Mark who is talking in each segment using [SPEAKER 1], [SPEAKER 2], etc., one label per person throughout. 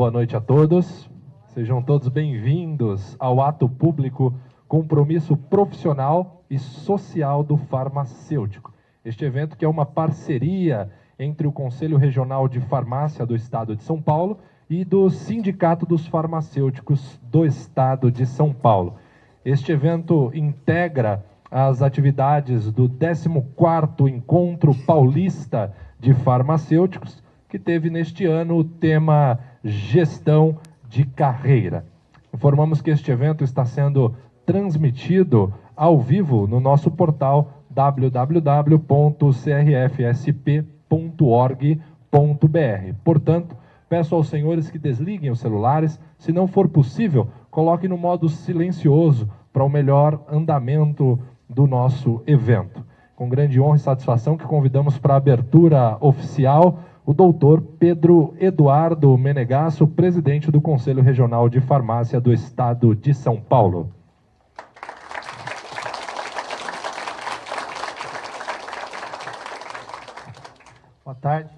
[SPEAKER 1] boa noite a todos. Sejam todos bem-vindos ao ato público Compromisso Profissional e Social do Farmacêutico. Este evento que é uma parceria entre o Conselho Regional de Farmácia do Estado de São Paulo e do Sindicato dos Farmacêuticos do Estado de São Paulo. Este evento integra as atividades do 14º Encontro Paulista de Farmacêuticos, que teve neste ano o tema Gestão de Carreira. Informamos que este evento está sendo transmitido ao vivo no nosso portal www.crfsp.org.br. Portanto, peço aos senhores que desliguem os celulares, se não for possível, coloque no modo silencioso para o melhor andamento do nosso evento. Com grande honra e satisfação que convidamos para a abertura oficial o doutor Pedro Eduardo Menegasso, presidente do Conselho Regional de Farmácia do Estado de São Paulo.
[SPEAKER 2] Boa tarde.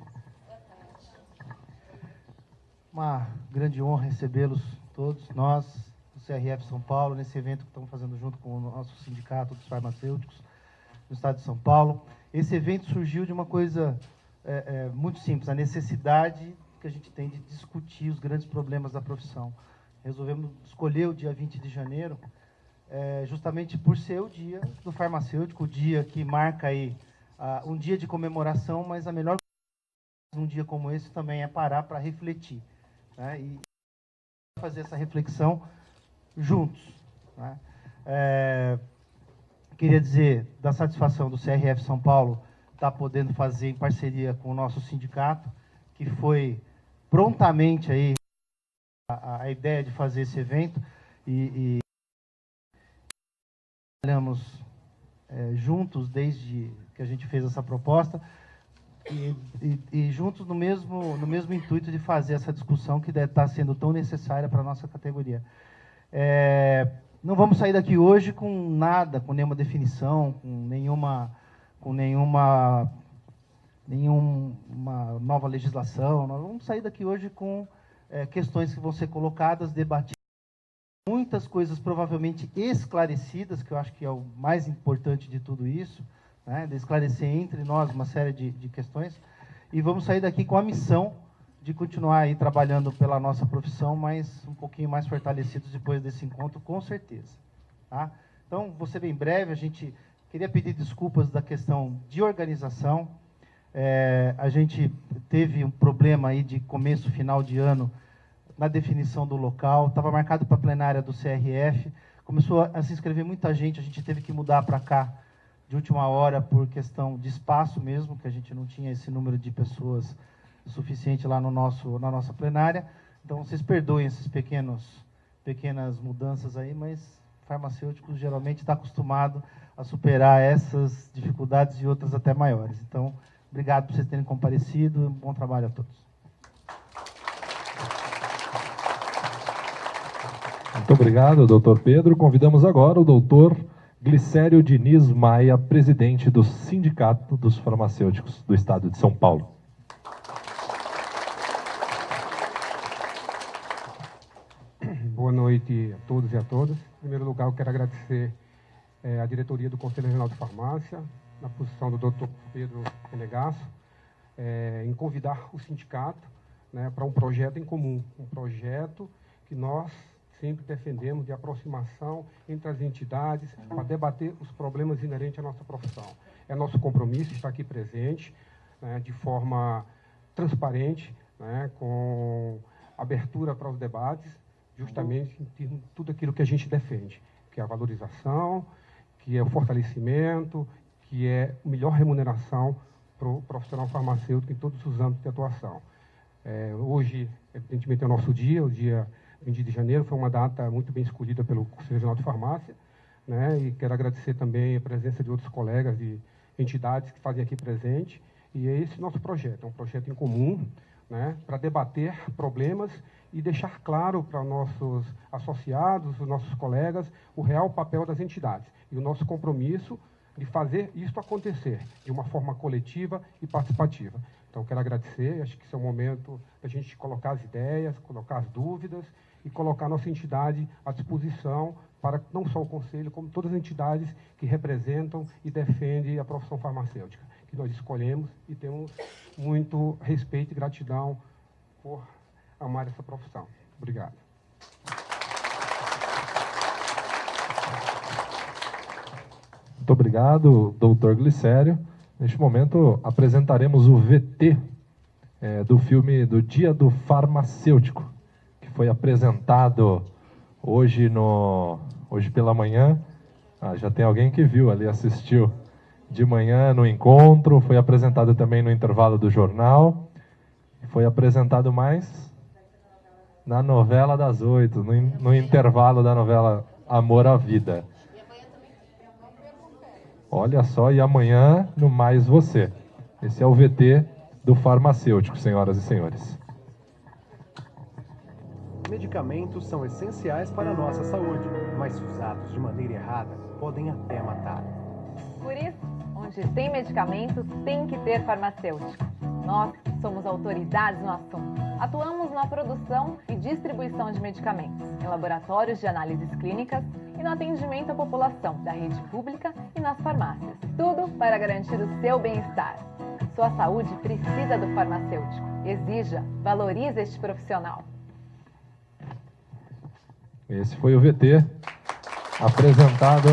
[SPEAKER 2] Uma grande honra recebê-los todos, nós, do CRF São Paulo, nesse evento que estamos fazendo junto com o nosso Sindicato dos Farmacêuticos do Estado de São Paulo. Esse evento surgiu de uma coisa muito simples, a necessidade que a gente tem de discutir os grandes problemas da profissão. Resolvemos escolher o dia 20 de janeiro, justamente por ser o dia do farmacêutico, o dia que marca aí um dia de comemoração, mas a melhor coisa num dia como esse também é parar para refletir, né? E fazer essa reflexão juntos, né? Queria dizer da satisfação do CRF São Paulo estar podendo fazer em parceria com o nosso sindicato, que foi prontamente aí a ideia de fazer esse evento e trabalhamos juntos desde que a gente fez essa proposta e juntos no mesmo intuito de fazer essa discussão que deve estar sendo tão necessária para a nossa categoria. Não vamos sair daqui hoje com nada, com nenhuma definição, com nenhuma nova legislação. Nós vamos sair daqui hoje com questões que vão ser colocadas, debatidas, muitas coisas provavelmente esclarecidas, que eu acho que é o mais importante de tudo isso, né, de esclarecer entre nós uma série de questões, e vamos sair daqui com a missão de continuar aí trabalhando pela nossa profissão, mas um pouquinho mais fortalecidos depois desse encontro, com certeza. Tá? Então, vou ser bem breve, a gente queria pedir desculpas da questão de organização. A gente teve um problema aí de começo, final de ano, na definição do local, estava marcado para a plenária do CRF, começou a se inscrever muita gente, a gente teve que mudar para cá de última hora por questão de espaço mesmo, que a gente não tinha esse número de pessoas suficiente lá na nossa plenária. Então, vocês perdoem essas pequenas mudanças aí, mas farmacêutico geralmente está acostumado a superar essas dificuldades e outras até maiores. Então, obrigado por vocês terem comparecido, bom trabalho a todos.
[SPEAKER 1] Muito obrigado, doutor Pedro. Convidamos agora o doutor Glicério Diniz Maia, presidente do Sindicato dos Farmacêuticos do Estado de São Paulo.
[SPEAKER 3] Boa noite a todos e a todas. Em primeiro lugar, eu quero agradecer a diretoria do Conselho Regional de Farmácia, na posição do Dr. Pedro Menegasso, em convidar o sindicato, né, para um projeto em comum, um projeto que nós sempre defendemos de aproximação entre as entidades para debater os problemas inerentes à nossa profissão. É nosso compromisso estar aqui presente, né, de forma transparente, né, com abertura para os debates, justamente em termos de tudo aquilo que a gente defende, que é a valorização, que é o fortalecimento, que é a melhor remuneração para o profissional farmacêutico em todos os âmbitos de atuação. Hoje, evidentemente, é o nosso dia, o dia 20 de janeiro, foi uma data muito bem escolhida pelo Conselho Regional de Farmácia, né, e quero agradecer também a presença de outros colegas de entidades que fazem aqui presente, e é esse nosso projeto, é um projeto em comum, né, para debater problemas e deixar claro para nossos associados, os nossos colegas, o real papel das entidades e o nosso compromisso de fazer isso acontecer de uma forma coletiva e participativa. Então, quero agradecer, acho que esse é o momento da gente colocar as ideias, colocar as dúvidas e colocar a nossa entidade à disposição para não só o Conselho, como todas as entidades que representam e defendem a profissão farmacêutica, que nós escolhemos e temos muito respeito e gratidão por amar essa profissão. Obrigado.
[SPEAKER 1] Muito obrigado, doutor Glicério. Neste momento, apresentaremos o VT do filme do Dia do Farmacêutico, que foi apresentado hoje pela manhã. Já tem alguém que viu ali, assistiu de manhã no encontro, foi apresentado também no intervalo do jornal, foi apresentado mais na novela das 8, no intervalo da novela Amor à Vida. Olha só, e amanhã no Mais Você. Esse é o VT do farmacêutico, senhoras e senhores.
[SPEAKER 4] Medicamentos são essenciais para a nossa saúde, mas se usados de maneira errada, podem até matar.
[SPEAKER 5] Por isso, onde tem medicamentos, tem que ter farmacêutico. Nós somos autoridades no assunto. Atuamos na produção e distribuição de medicamentos, em laboratórios de análises clínicas e no atendimento à população da rede pública e nas farmácias. Tudo para garantir o seu bem-estar. Sua saúde precisa do farmacêutico. Exija, valorize este profissional.
[SPEAKER 1] Esse foi o VT apresentado.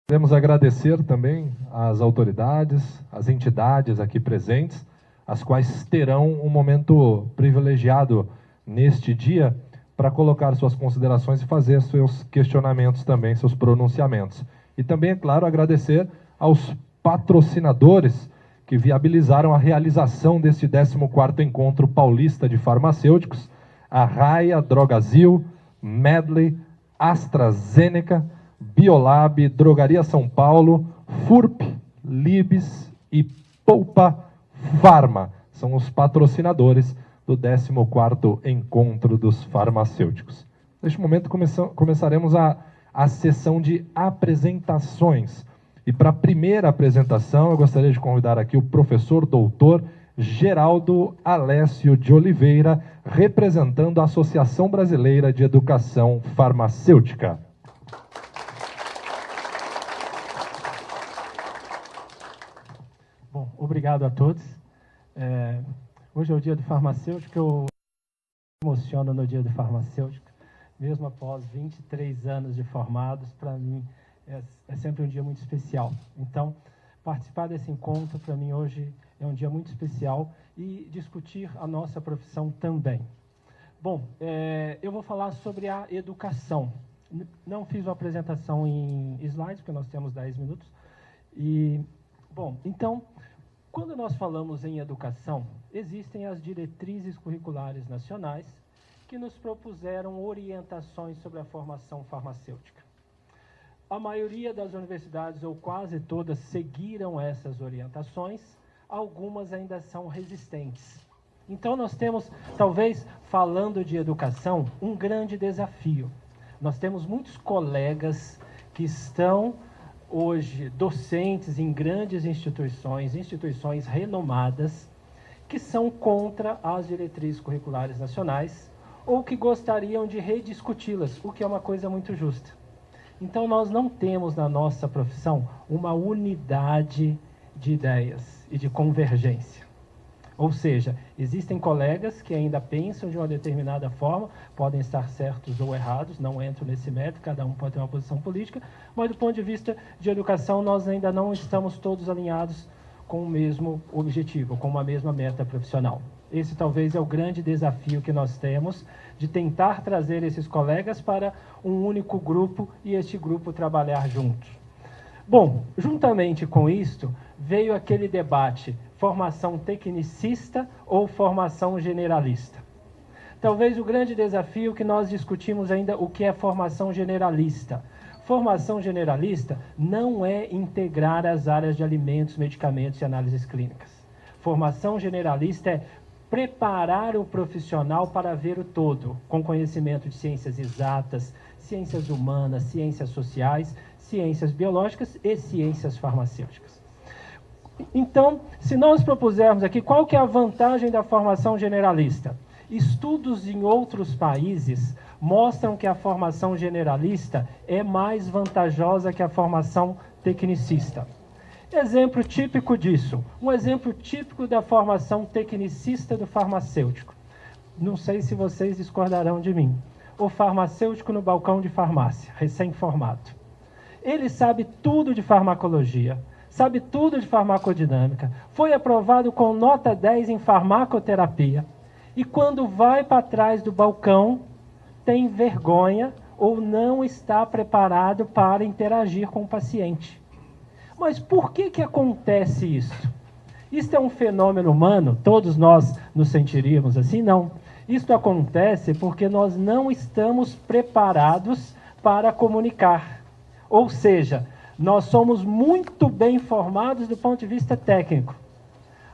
[SPEAKER 1] Queremos agradecer também às autoridades, às entidades aqui presentes, as quais terão um momento privilegiado neste dia para colocar suas considerações e fazer seus questionamentos também, seus pronunciamentos. E também, é claro, agradecer aos patrocinadores que viabilizaram a realização deste 14º Encontro Paulista de Farmacêuticos, a Raia, Drogazil, Medley, AstraZeneca, Biolab, Drogaria São Paulo, FURP, Libes e Poupa Farma. São os patrocinadores do 14º Encontro dos Farmacêuticos. Neste momento começaremos a sessão de apresentações. E para a primeira apresentação, eu gostaria de convidar aqui o professor doutor Geraldo Alessio de Oliveira, representando a Associação Brasileira de Educação Farmacêutica.
[SPEAKER 6] Bom, obrigado a todos. Hoje é o dia do farmacêutico, eu me emociono no dia do farmacêutico, mesmo após 23 anos de formados, para mim é sempre um dia muito especial. Então, participar desse encontro, para mim, hoje é um dia muito especial e discutir a nossa profissão também. Bom, eu vou falar sobre a educação. Não fiz uma apresentação em slides, porque nós temos 10 minutos. Bom, então, quando nós falamos em educação, existem as diretrizes curriculares nacionais que nos propuseram orientações sobre a formação farmacêutica. A maioria das universidades, ou quase todas, seguiram essas orientações, algumas ainda são resistentes. Então, nós temos, talvez, falando de educação, um grande desafio. Nós temos muitos colegas que estão hoje docentes em grandes instituições renomadas, que são contra as diretrizes curriculares nacionais ou que gostariam de rediscuti-las, o que é uma coisa muito justa. Então, nós não temos na nossa profissão uma unidade de ideias e de convergência. Ou seja, existem colegas que ainda pensam de uma determinada forma, podem estar certos ou errados, não entro nesse mérito, cada um pode ter uma posição política, mas do ponto de vista de educação, nós ainda não estamos todos alinhados com o mesmo objetivo, com uma mesma meta profissional. Esse talvez é o grande desafio que nós temos, de tentar trazer esses colegas para um único grupo e este grupo trabalhar juntos. Bom, juntamente com isto, veio aquele debate, formação tecnicista ou formação generalista. Talvez o grande desafio que nós discutimos ainda, o que é formação generalista. Formação generalista não é integrar as áreas de alimentos, medicamentos e análises clínicas. Formação generalista é preparar o profissional para ver o todo, com conhecimento de ciências exatas, ciências humanas, ciências sociais, ciências biológicas e ciências farmacêuticas. Então, se nós propusermos aqui, qual que é a vantagem da formação generalista? Estudos em outros países mostram que a formação generalista é mais vantajosa que a formação tecnicista. Exemplo típico disso, um exemplo típico da formação tecnicista do farmacêutico. Não sei se vocês discordarão de mim. O farmacêutico no balcão de farmácia, recém-formado. Ele sabe tudo de farmacologia, sabe tudo de farmacodinâmica, foi aprovado com nota 10 em farmacoterapia, e quando vai para trás do balcão, tem vergonha ou não está preparado para interagir com o paciente. Mas por que acontece isso? Isto é um fenômeno humano? Todos nós nos sentiríamos assim? Não. Isto acontece porque nós não estamos preparados para comunicar. Ou seja, nós somos muito bem formados do ponto de vista técnico,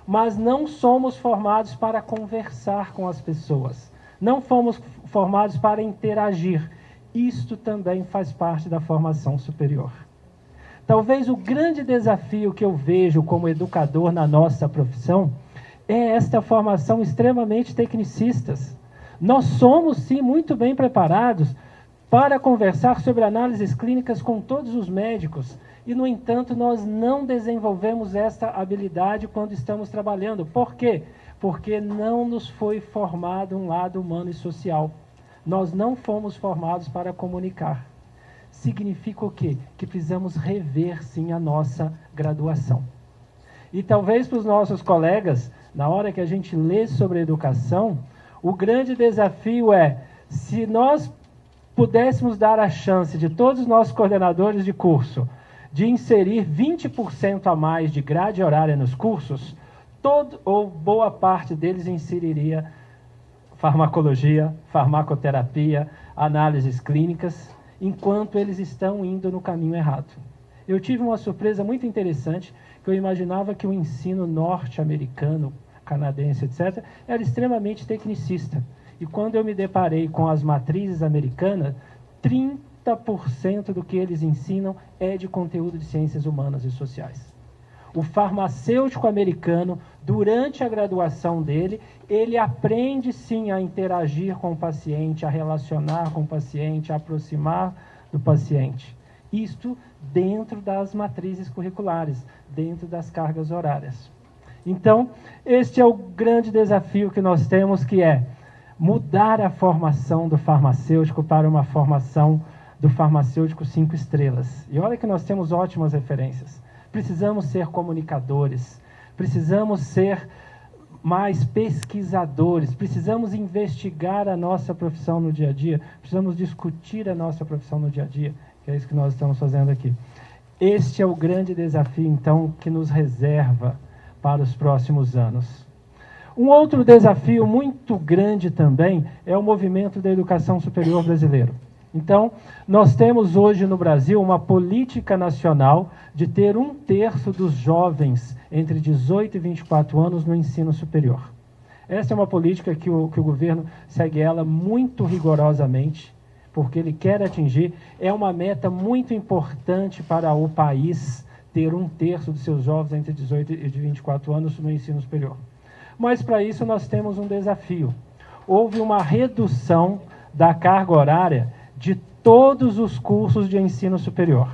[SPEAKER 6] mas não somos formados para conversar com as pessoas. Não fomos formados para interagir. Isto também faz parte da formação superior. Talvez o grande desafio que eu vejo como educador na nossa profissão é esta formação extremamente tecnicistas. Nós somos, sim, muito bem preparados para conversar sobre análises clínicas com todos os médicos e, no entanto, nós não desenvolvemos esta habilidade quando estamos trabalhando. Por quê? Porque não nos foi formado um lado humano e social. Nós não fomos formados para comunicar. Significa o quê? Que precisamos rever, sim, a nossa graduação. E talvez para os nossos colegas, na hora que a gente lê sobre educação, o grande desafio é, se nós pudéssemos dar a chance de todos os nossos coordenadores de curso de inserir 20% a mais de grade horária nos cursos, ou boa parte deles inseriria farmacologia, farmacoterapia, análises clínicas, enquanto eles estão indo no caminho errado. Eu tive uma surpresa muito interessante, que eu imaginava que o ensino norte-americano, canadense, etc., era extremamente tecnicista. E quando eu me deparei com as matrizes americanas, 30% do que eles ensinam é de conteúdo de ciências humanas e sociais. O farmacêutico americano, durante a graduação dele, ele aprende sim a interagir com o paciente, a relacionar com o paciente, a aproximar do paciente. Isto dentro das matrizes curriculares, dentro das cargas horárias. Então, este é o grande desafio que nós temos, que é mudar a formação do farmacêutico para uma formação do farmacêutico 5 estrelas. E olha que nós temos ótimas referências. Precisamos ser comunicadores, precisamos ser mais pesquisadores, precisamos investigar a nossa profissão no dia a dia, precisamos discutir a nossa profissão no dia a dia, que é isso que nós estamos fazendo aqui. Este é o grande desafio, então, que nos reserva para os próximos anos. Um outro desafio muito grande também é o movimento da educação superior brasileiro. Então, nós temos hoje no Brasil uma política nacional de ter 1/3 dos jovens entre 18 e 24 anos no ensino superior. Essa é uma política que o governo segue ela muito rigorosamente, porque ele quer atingir. É uma meta muito importante para o país ter 1/3 dos seus jovens entre 18 e 24 anos no ensino superior. Mas para isso nós temos um desafio. Houve uma redução da carga horária de todos os cursos de ensino superior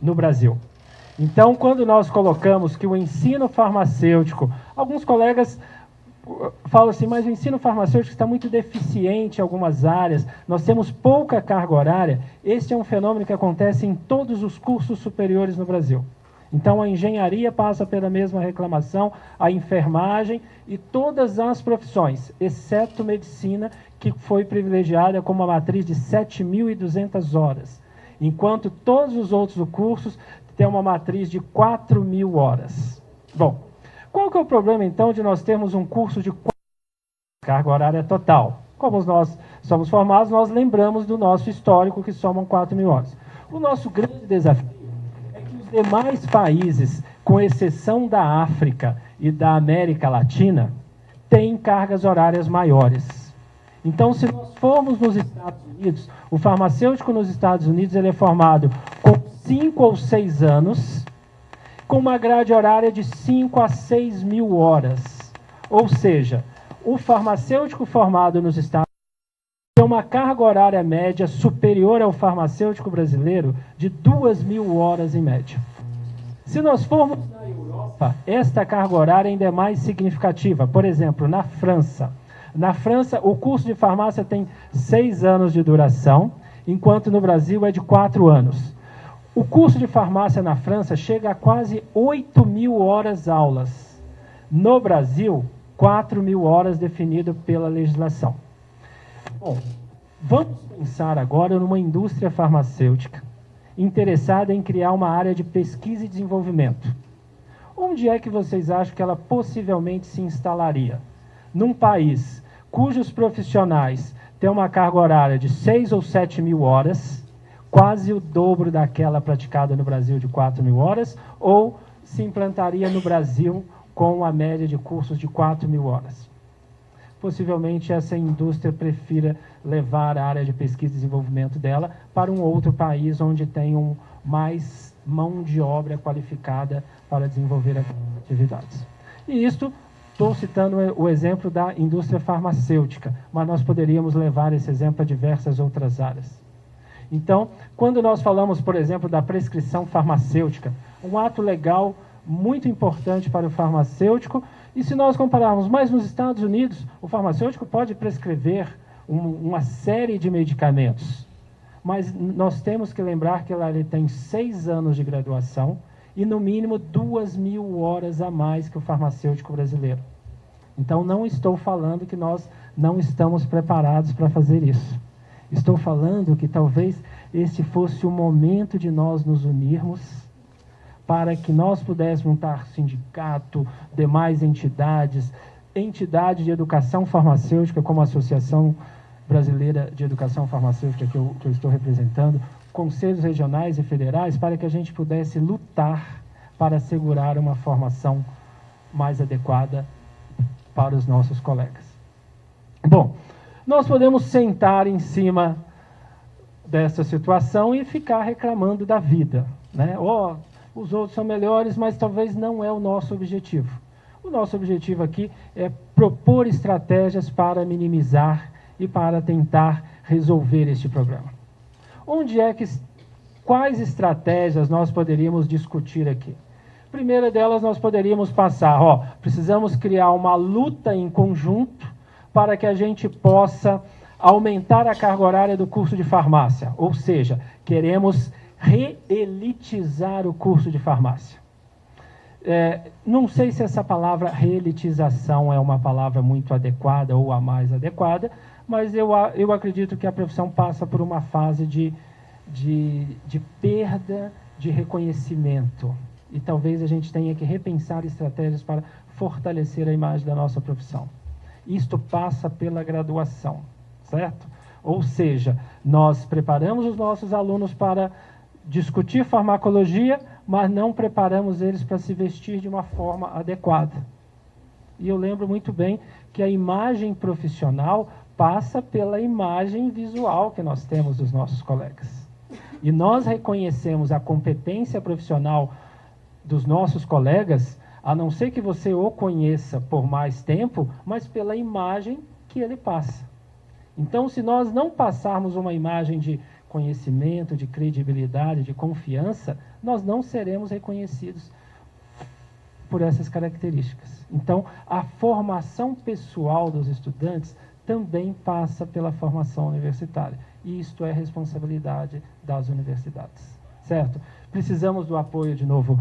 [SPEAKER 6] no Brasil. Então, quando nós colocamos que o ensino farmacêutico, alguns colegas falam assim, mas o ensino farmacêutico está muito deficiente em algumas áreas, nós temos pouca carga horária. Este é um fenômeno que acontece em todos os cursos superiores no Brasil. Então, a engenharia passa pela mesma reclamação, a enfermagem e todas as profissões, exceto medicina, que foi privilegiada com uma matriz de 7.200 horas, enquanto todos os outros cursos têm uma matriz de 4.000 horas. Bom, qual que é o problema, então, de nós termos um curso de carga horária total? Como nós somos formados, nós lembramos do nosso histórico, que somam 4.000 horas. O nosso grande desafio é que os demais países, com exceção da África e da América Latina, têm cargas horárias maiores. Então, se nós formos nos Estados Unidos, o farmacêutico nos Estados Unidos ele é formado com 5 ou 6 anos, com uma grade horária de 5 a 6 mil horas. Ou seja, o farmacêutico formado nos Estados Unidos tem uma carga horária média superior ao farmacêutico brasileiro de 2.000 horas em média. Se nós formos na Europa, esta carga horária ainda é mais significativa. Por exemplo, na França. Na França, o curso de farmácia tem 6 anos de duração, enquanto no Brasil é de 4 anos. O curso de farmácia na França chega a quase 8.000 horas aulas. No Brasil, 4.000 horas definido pela legislação. Bom, vamos pensar agora numa indústria farmacêutica interessada em criar uma área de pesquisa e desenvolvimento. Onde é que vocês acham que ela possivelmente se instalaria? Num país cujos profissionais têm uma carga horária de 6 ou 7 mil horas, quase o dobro daquela praticada no Brasil de 4.000 horas, ou se implantaria no Brasil com a média de cursos de 4.000 horas. Possivelmente essa indústria prefira levar a área de pesquisa e desenvolvimento dela para um outro país onde tenham mais mão de obra qualificada para desenvolver atividades. E isto, estou citando o exemplo da indústria farmacêutica, mas nós poderíamos levar esse exemplo a diversas outras áreas. Então, quando nós falamos, por exemplo, da prescrição farmacêutica, um ato legal muito importante para o farmacêutico, e se nós compararmos mais nos Estados Unidos, o farmacêutico pode prescrever uma série de medicamentos, mas nós temos que lembrar que ele tem 6 anos de graduação e no mínimo 2.000 horas a mais que o farmacêutico brasileiro. Então não estou falando que nós não estamos preparados para fazer isso. Estou falando que talvez este fosse o momento de nós nos unirmos para que nós pudéssemos montar sindicato, demais entidades, entidade de educação farmacêutica, como a Associação Brasileira de Educação Farmacêutica, que eu estou representando, conselhos regionais e federais, para que a gente pudesse lutar para assegurar uma formação mais adequada para os nossos colegas. Bom, nós podemos sentar em cima dessa situação e ficar reclamando da vida, né? Os outros são melhores, mas talvez não é o nosso objetivo. O nosso objetivo aqui é propor estratégias para minimizar e para tentar resolver este problema. Quais estratégias nós poderíamos discutir aqui? Primeira delas, nós poderíamos passar, precisamos criar uma luta em conjunto para que a gente possa aumentar a carga horária do curso de farmácia, ou seja, queremos reelitizar o curso de farmácia. Não sei se essa palavra reelitização é uma palavra muito adequada ou a mais adequada, mas eu acredito que a profissão passa por uma fase de perda de reconhecimento. E talvez a gente tenha que repensar estratégias para fortalecer a imagem da nossa profissão. Isto passa pela graduação, certo? Ou seja, nós preparamos os nossos alunos para discutir farmacologia, mas não preparamos eles para se vestir de uma forma adequada. E eu lembro muito bem que a imagem profissional passa pela imagem visual que nós temos dos nossos colegas. E nós reconhecemos a competência profissional dos nossos colegas, a não ser que você o conheça por mais tempo, mas pela imagem que ele passa. Então, se nós não passarmos uma imagem de conhecimento, de credibilidade, de confiança, nós não seremos reconhecidos por essas características. Então, a formação pessoal dos estudantes também passa pela formação universitária. E isto é responsabilidade das universidades, certo? Precisamos do apoio, de novo,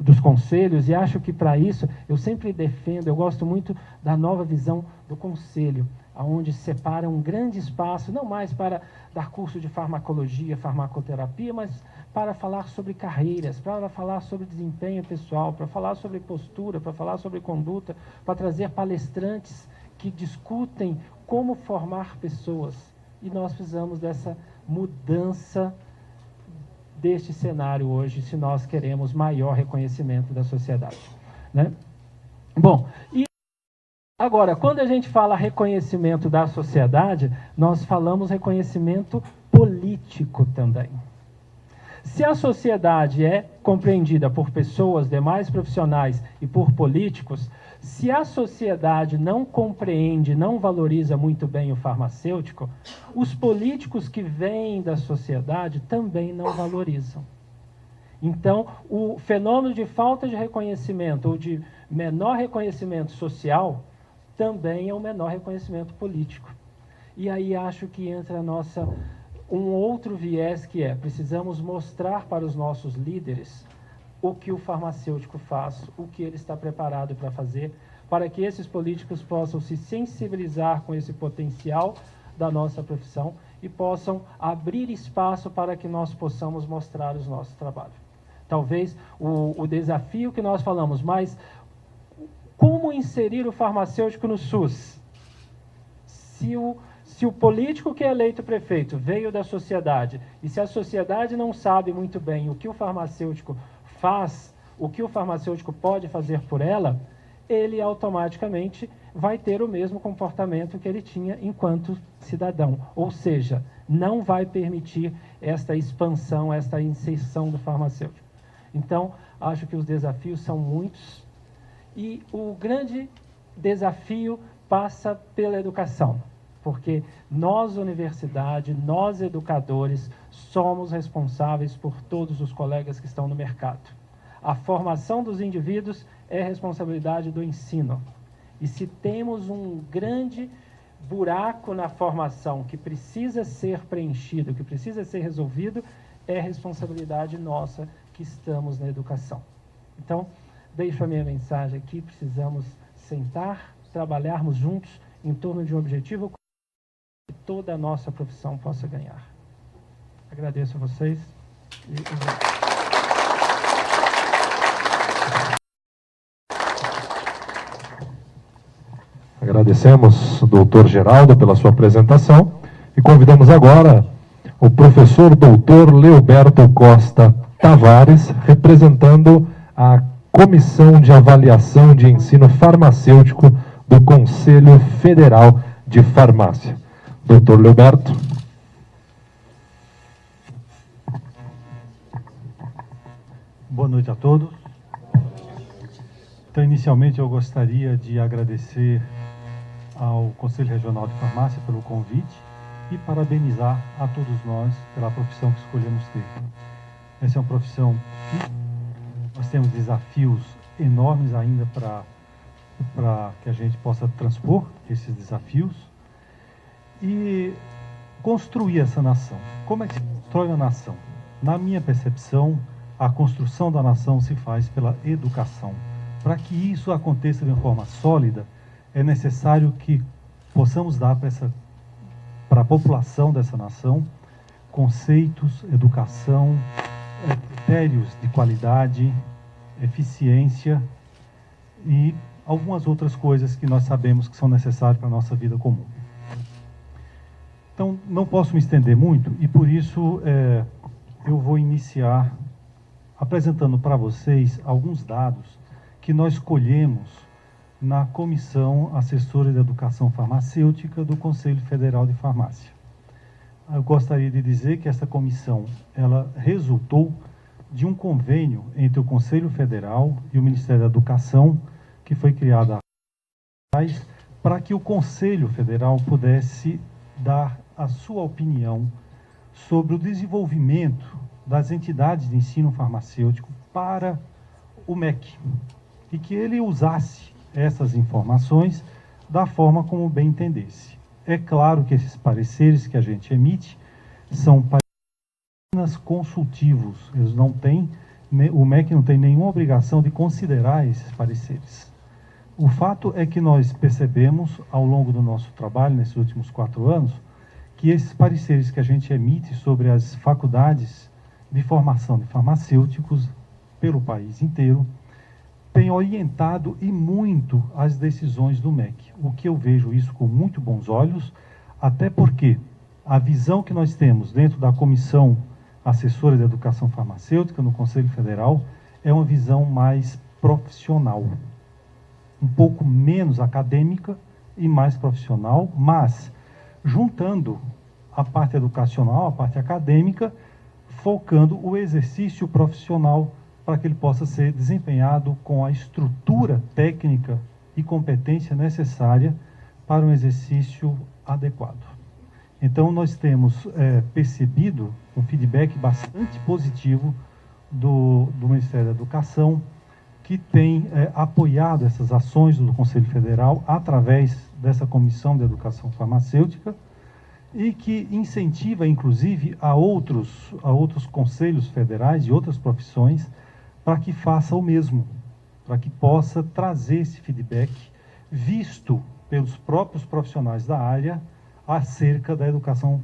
[SPEAKER 6] dos conselhos, e acho que para isso eu sempre defendo, eu gosto muito da nova visão do conselho, onde separa um grande espaço, não mais para dar curso de farmacologia, farmacoterapia, mas para falar sobre carreiras, para falar sobre desempenho pessoal, para falar sobre postura, para falar sobre conduta, para trazer palestrantes que discutem como formar pessoas. E nós precisamos dessa mudança deste cenário hoje, se nós queremos maior reconhecimento da sociedade, né? Bom, e agora, quando a gente fala reconhecimento da sociedade, nós falamos reconhecimento político também. Se a sociedade é compreendida por pessoas, demais profissionais e por políticos, se a sociedade não compreende, não valoriza muito bem o farmacêutico, os políticos que vêm da sociedade também não valorizam. Então, o fenômeno de falta de reconhecimento ou de menor reconhecimento social também é um menor reconhecimento político. E aí acho que entra um outro viés, que é: precisamos mostrar para os nossos líderes o que o farmacêutico faz, o que ele está preparado para fazer, para que esses políticos possam se sensibilizar com esse potencial da nossa profissão e possam abrir espaço para que nós possamos mostrar os nossos trabalhos. Talvez o desafio que nós falamos, mas como inserir o farmacêutico no SUS? Se o político que é eleito prefeito veio da sociedade, e se a sociedade não sabe muito bem o que o farmacêutico faz, o que o farmacêutico pode fazer por ela, ele automaticamente vai ter o mesmo comportamento que ele tinha enquanto cidadão. Ou seja, não vai permitir esta expansão, esta inserção do farmacêutico. Então, acho que os desafios são muitos, e o grande desafio passa pela educação, porque nós, universidade, nós, educadores, somos responsáveis por todos os colegas que estão no mercado. A formação dos indivíduos é responsabilidade do ensino. E se temos um grande buraco na formação que precisa ser preenchido, que precisa ser resolvido, é responsabilidade nossa que estamos na educação. Então, deixo a minha mensagem aqui: precisamos sentar, trabalharmos juntos em torno de um objetivo que toda a nossa profissão possa ganhar. Agradeço a vocês.
[SPEAKER 1] Agradecemos, doutor Geraldo, pela sua apresentação, e convidamos agora o professor doutor Leoberto Costa Tavares, representando a Comissão de Avaliação de Ensino Farmacêutico do Conselho Federal de Farmácia. Doutor Leoberto.
[SPEAKER 7] Boa noite a todos. Então, inicialmente, eu gostaria de agradecer ao Conselho Regional de Farmácia pelo convite e parabenizar a todos nós pela profissão que escolhemos ter. Essa é uma profissão que nós temos desafios enormes ainda para que a gente possa transpor esses desafios e construir essa nação. Como é que se constrói uma nação? Na minha percepção, a construção da nação se faz pela educação. Para que isso aconteça de uma forma sólida, é necessário que possamos dar para a população dessa nação conceitos, educação, critérios de qualidade, eficiência e algumas outras coisas que nós sabemos que são necessárias para a nossa vida comum. Então, não posso me estender muito e, por isso, eu vou iniciar apresentando para vocês alguns dados que nós colhemos na Comissão Assessora de Educação Farmacêutica do Conselho Federal de Farmácia. Eu gostaria de dizer que essa comissão, ela resultou de um convênio entre o Conselho Federal e o Ministério da Educação, que foi criado para que o Conselho Federal pudesse dar a sua opinião sobre o desenvolvimento das entidades de ensino farmacêutico para o MEC, e que ele usasse essas informações da forma como bem entendesse. É claro que esses pareceres que a gente emite são apenas consultivos, eles não têm, o MEC não tem nenhuma obrigação de considerar esses pareceres. O fato é que nós percebemos, ao longo do nosso trabalho, nesses últimos 4 anos, que esses pareceres que a gente emite sobre as faculdades de formação de farmacêuticos pelo país inteiro tem orientado e muito as decisões do MEC. O que eu vejo isso com muito bons olhos, até porque a visão que nós temos dentro da Comissão Assessora de Educação Farmacêutica no Conselho Federal é uma visão mais profissional, um pouco menos acadêmica e mais profissional, mas juntando a parte educacional, a parte acadêmica, focando o exercício profissional para que ele possa ser desempenhado com a estrutura técnica e competência necessária para um exercício adequado. Então, nós temos percebido um feedback bastante positivo do Ministério da Educação, que tem apoiado essas ações do Conselho Federal através dessa Comissão de Educação Farmacêutica e que incentiva, inclusive, a outros conselhos federais e outras profissões para que faça o mesmo, para que possa trazer esse feedback visto pelos próprios profissionais da área acerca da educação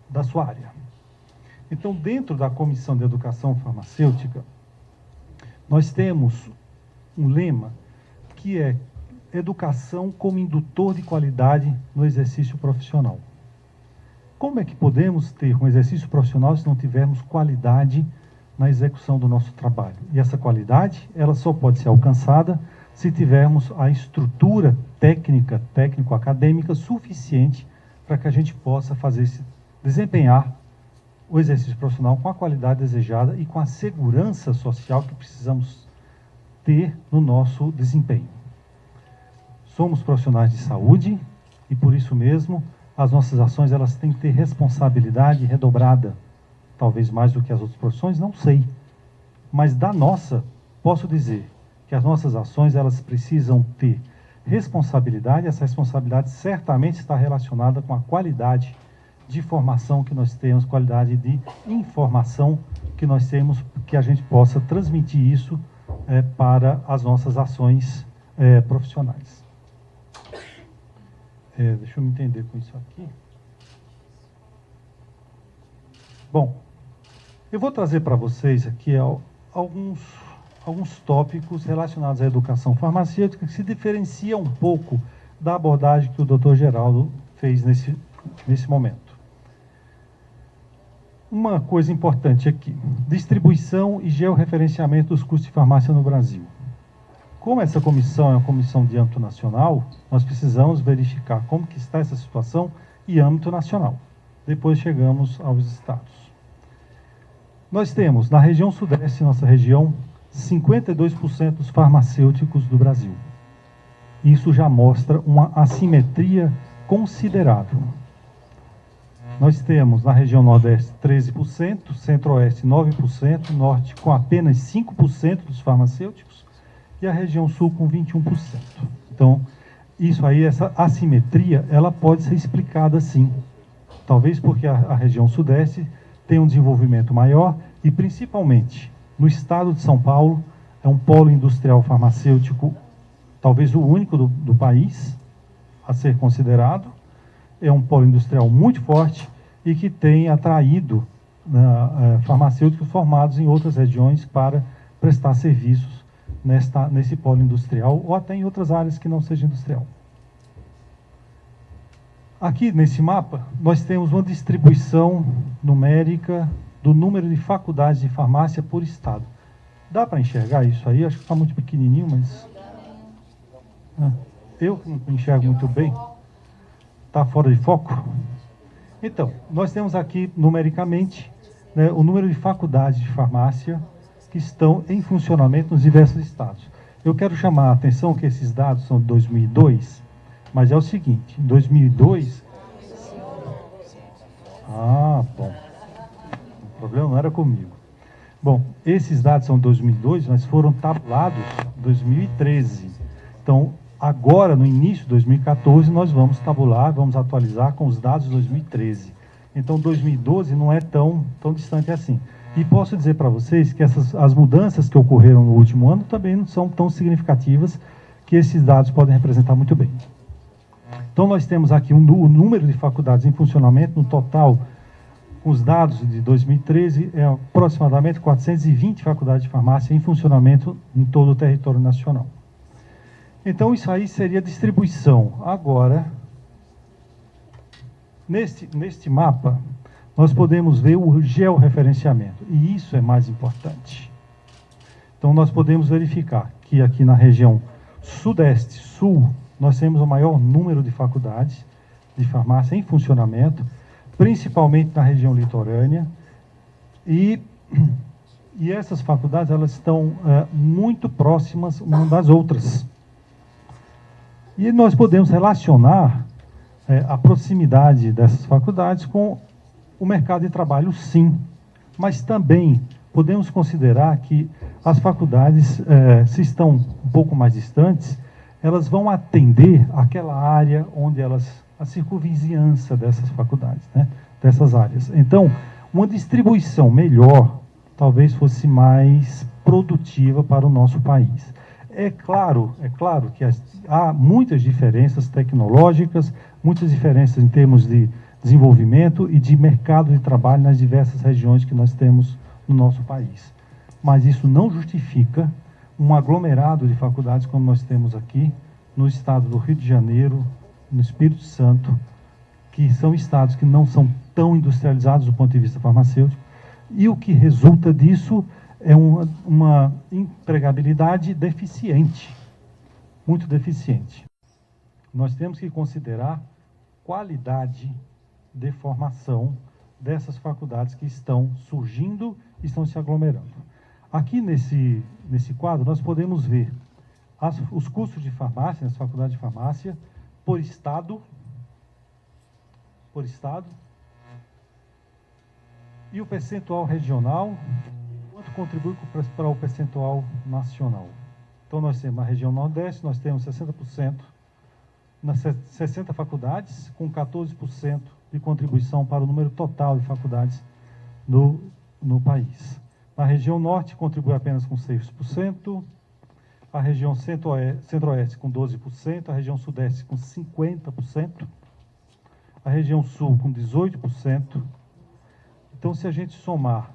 [SPEAKER 7] da sua área. Então, dentro da Comissão de Educação Farmacêutica, nós temos um lema que é educação como indutor de qualidade no exercício profissional. Como é que podemos ter um exercício profissional se não tivermos qualidade na execução do nosso trabalho? E essa qualidade, ela só pode ser alcançada se tivermos a estrutura técnico-acadêmica suficiente para que a gente possa desempenhar o exercício profissional com a qualidade desejada e com a segurança social que precisamos ter no nosso desempenho. Somos profissionais de saúde e, por isso mesmo, as nossas ações elas têm que ter responsabilidade redobrada, talvez mais do que as outras profissões, não sei. Mas da nossa, posso dizer que as nossas ações elas precisam ter responsabilidade, essa responsabilidade certamente está relacionada com a qualidade de formação que nós temos, qualidade de informação que nós temos, que a gente possa transmitir isso para as nossas ações profissionais. Deixa eu me entender com isso aqui. Bom, eu vou trazer para vocês aqui alguns tópicos relacionados à educação farmacêutica que se diferenciam um pouco da abordagem que o Dr. Geraldo fez nesse momento. Uma coisa importante aqui, distribuição e georreferenciamento dos custos de farmácia no Brasil. Como essa comissão é uma comissão de âmbito nacional, nós precisamos verificar como que está essa situação em âmbito nacional. Depois chegamos aos estados. Nós temos, na região sudeste, nossa região, 52% dos farmacêuticos do Brasil. Isso já mostra uma assimetria considerável. Nós temos na região nordeste 13%, centro-oeste 9%, norte com apenas 5% dos farmacêuticos e a região sul com 21%. Então, isso aí, essa assimetria, ela pode ser explicada sim. Talvez porque a região sudeste tem um desenvolvimento maior e principalmente no estado de São Paulo é um polo industrial farmacêutico, talvez o único do país a ser considerado. É um polo industrial muito forte e que tem atraído farmacêuticos formados em outras regiões para prestar serviços nesse polo industrial ou até em outras áreas que não seja industrial. Aqui nesse mapa, nós temos uma distribuição numérica do número de faculdades de farmácia por estado. Dá para enxergar isso aí? Acho que está muito pequenininho, mas... eu não enxergo muito bem. Está fora de foco? Então, nós temos aqui, numericamente, o número de faculdades de farmácia que estão em funcionamento nos diversos estados. Eu quero chamar a atenção que esses dados são de 2002, mas é o seguinte, em 2002... bom. O problema não era comigo. Bom, esses dados são de 2002, mas foram tabulados em 2013. Então, agora, no início de 2014, nós vamos tabular, vamos atualizar com os dados de 2013. Então, 2012 não é tão distante assim. E posso dizer para vocês que as mudanças que ocorreram no último ano também não são tão significativas que esses dados podem representar muito bem. Então, nós temos aqui o número de faculdades em funcionamento, no total, com os dados de 2013, é aproximadamente 420 faculdades de farmácia em funcionamento em todo o território nacional. Então, isso aí seria distribuição. Agora, neste mapa, nós podemos ver o georreferenciamento, e isso é mais importante. Então, nós podemos verificar que aqui na região sudeste, sul, nós temos o maior número de faculdades de farmácia em funcionamento, principalmente na região litorânea, E essas faculdades, elas estão muito próximas umas das outras. E nós podemos relacionar a proximidade dessas faculdades com o mercado de trabalho, sim. Mas também podemos considerar que as faculdades, se estão um pouco mais distantes, elas vão atender aquela área onde a circunvizinhança dessas faculdades, né, dessas áreas. Então, uma distribuição melhor talvez fosse mais produtiva para o nosso país. É claro que há muitas diferenças tecnológicas, muitas diferenças em termos de desenvolvimento e de mercado de trabalho nas diversas regiões que nós temos no nosso país. Mas isso não justifica um aglomerado de faculdades como nós temos aqui no estado do Rio de Janeiro, no Espírito Santo, que são estados que não são tão industrializados do ponto de vista farmacêutico, e o que resulta disso é uma empregabilidade deficiente, muito deficiente. Nós temos que considerar qualidade de formação dessas faculdades que estão surgindo e estão se aglomerando. Aqui nesse quadro nós podemos ver os cursos de farmácia, nas faculdades de farmácia, por estado, e o percentual regional, quanto contribui para o percentual nacional. Então, nós temos na região Nordeste, nós temos 60%, nas 60 faculdades, com 14% de contribuição para o número total de faculdades no país. Na região Norte, contribui apenas com 6%, a região Centro-Oeste com 12%, a região Sudeste com 50%, a região Sul com 18%. Então, se a gente somar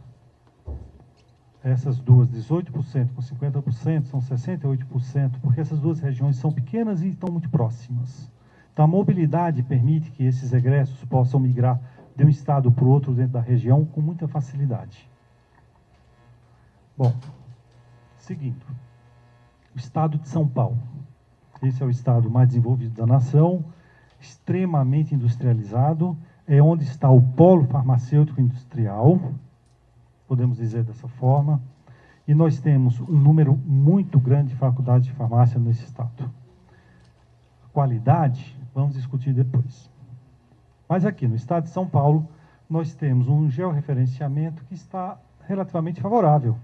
[SPEAKER 7] essas duas, 18% com 50%, são 68%, porque essas duas regiões são pequenas e estão muito próximas. Então, a mobilidade permite que esses egressos possam migrar de um estado para o outro dentro da região com muita facilidade. Bom, seguindo. O estado de São Paulo. Esse é o estado mais desenvolvido da nação, extremamente industrializado, é onde está o polo farmacêutico industrial, podemos dizer dessa forma, e nós temos um número muito grande de faculdades de farmácia nesse estado. Qualidade, vamos discutir depois. Mas aqui no estado de São Paulo, nós temos um georreferenciamento que está relativamente favorável,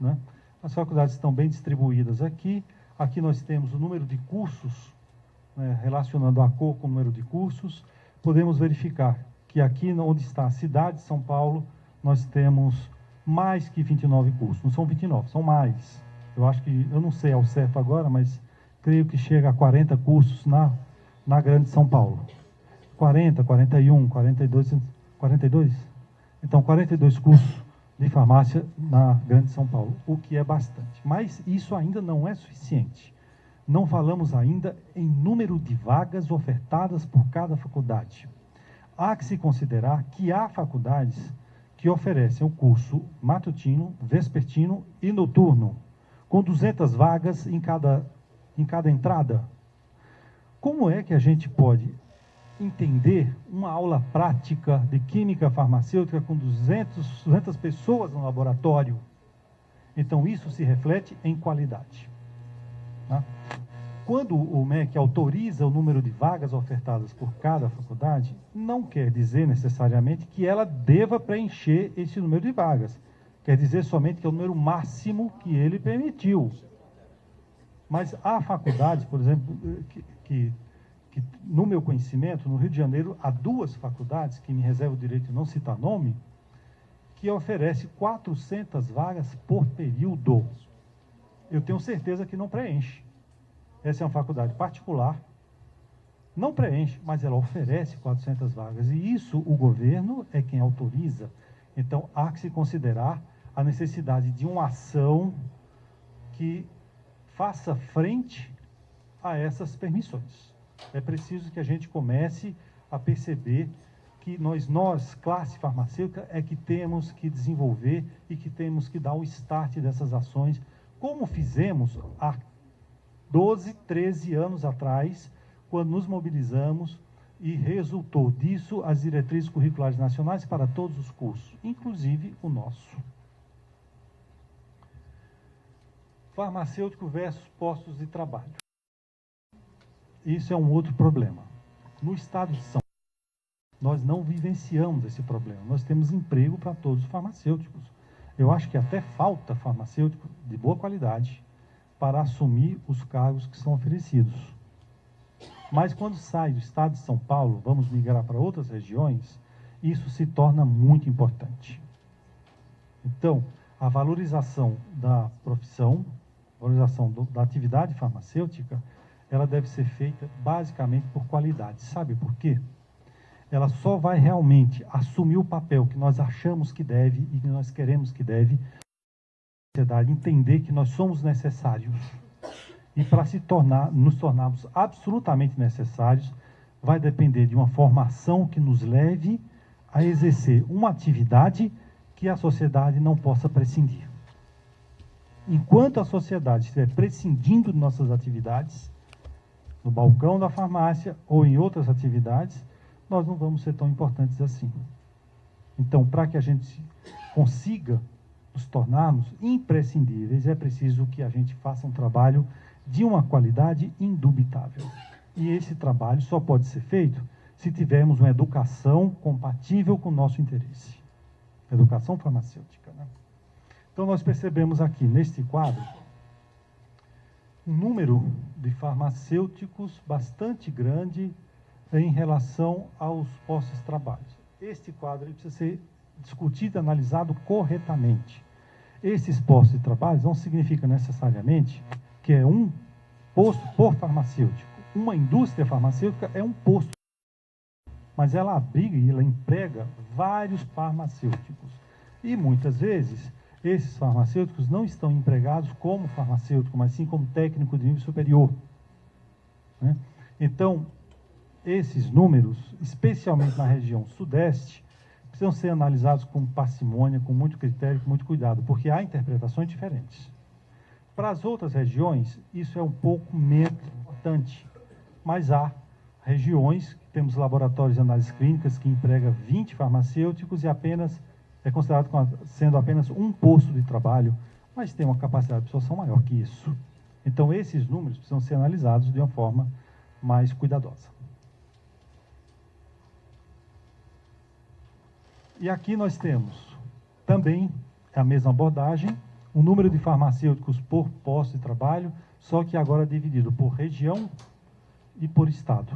[SPEAKER 7] né? As faculdades estão bem distribuídas aqui. Aqui nós temos o número de cursos, né, relacionando a cor com o número de cursos. Podemos verificar que aqui onde está a cidade de São Paulo, nós temos mais que 29 cursos. Não são 29, são mais. Eu não sei ao certo agora, mas creio que chega a 40 cursos na grande São Paulo. 40, 41, 42, 42? Então, 42 cursos de farmácia na grande São Paulo, o que é bastante. Mas isso ainda não é suficiente. Não falamos ainda em número de vagas ofertadas por cada faculdade. Há que se considerar que há faculdades que oferecem o curso matutino, vespertino e noturno, com 200 vagas em cada entrada. Como é que a gente pode entender uma aula prática de química farmacêutica com 200 pessoas no laboratório? Então, isso se reflete em qualidade. Tá? Quando o MEC autoriza o número de vagas ofertadas por cada faculdade, não quer dizer necessariamente que ela deva preencher esse número de vagas. Quer dizer somente que é o número máximo que ele permitiu. Mas há faculdades, por exemplo, que no meu conhecimento, no Rio de Janeiro, há 2 faculdades, que me reservo o direito de não citar nome, que oferece 400 vagas por período. Eu tenho certeza que não preenche. Essa é uma faculdade particular, não preenche, mas ela oferece 400 vagas. E isso o governo é quem autoriza. Então, há que se considerar a necessidade de uma ação que faça frente a essas permissões. É preciso que a gente comece a perceber que nós, classe farmacêutica, é que temos que desenvolver e que temos que dar o start dessas ações, como fizemos há 12, 13 anos atrás, quando nos mobilizamos E resultou disso as diretrizes curriculares nacionais para todos os cursos, inclusive o nosso. Farmacêutico versus postos de trabalho. Isso é um outro problema. No estado de São Paulo, nós não vivenciamos esse problema. Nós temos emprego para todos os farmacêuticos. Eu acho que até falta farmacêutico de boa qualidade para assumir os cargos que são oferecidos. Mas quando sai do estado de São Paulo, vamos migrar para outras regiões, isso se torna muito importante. Então, a valorização da profissão, valorização da atividade farmacêutica, ela deve ser feita basicamente por qualidade. Sabe por quê? Ela só vai realmente assumir o papel que nós achamos que deve e que nós queremos que deve, a sociedade entender que nós somos necessários. E para nos tornarmos absolutamente necessários, vai depender de uma formação que nos leve a exercer uma atividade que a sociedade não possa prescindir. Enquanto a sociedade estiver prescindindo de nossas atividades, no balcão da farmácia ou em outras atividades, nós não vamos ser tão importantes assim. Então, para que a gente consiga nos tornarmos imprescindíveis, é preciso que a gente faça um trabalho de uma qualidade indubitável. E esse trabalho só pode ser feito se tivermos uma educação compatível com o nosso interesse. Educação farmacêutica, né? Então, nós percebemos aqui, neste quadro, um número de farmacêuticos bastante grande em relação aos postos de trabalho. Este quadro precisa ser discutido e analisado corretamente. Esses postos de trabalho não significa necessariamente que é um posto por farmacêutico. Uma indústria farmacêutica é um posto, mas ela abriga e ela emprega vários farmacêuticos. E muitas vezes, esses farmacêuticos não estão empregados como farmacêutico, mas sim como técnico de nível superior, né? Então, esses números, especialmente na região sudeste, precisam ser analisados com parcimônia, com muito critério, com muito cuidado, porque há interpretações diferentes. Para as outras regiões, isso é um pouco menos importante, mas há regiões, temos laboratórios de análises clínicas que empregam 20 farmacêuticos e apenas é considerado sendo apenas um posto de trabalho, mas tem uma capacidade de absorção maior que isso. Então, esses números precisam ser analisados de uma forma mais cuidadosa. E aqui nós temos também a mesma abordagem, o número de farmacêuticos por posto de trabalho, só que agora dividido por região e por estado.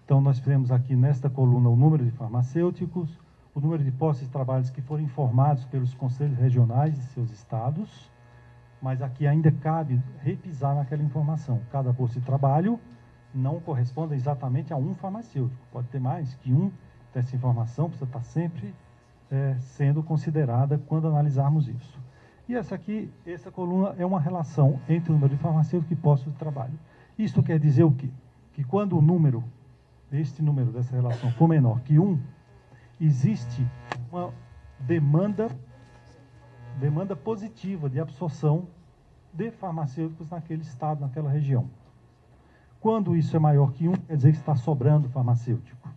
[SPEAKER 7] Então, nós temos aqui nesta coluna o número de farmacêuticos, o número de postos de trabalho que foram informados pelos conselhos regionais de seus estados, mas aqui ainda cabe repisar naquela informação. Cada posto de trabalho não corresponde exatamente a um farmacêutico, pode ter mais que um. Essa informação precisa estar sempre sendo considerada quando analisarmos isso. E essa coluna é uma relação entre o número de farmacêuticos e postos de trabalho. Isso quer dizer o quê? Que quando este número dessa relação for menor que 1, existe uma demanda positiva de absorção de farmacêuticos naquele estado, naquela região. Quando isso é maior que 1, quer dizer que está sobrando farmacêutico.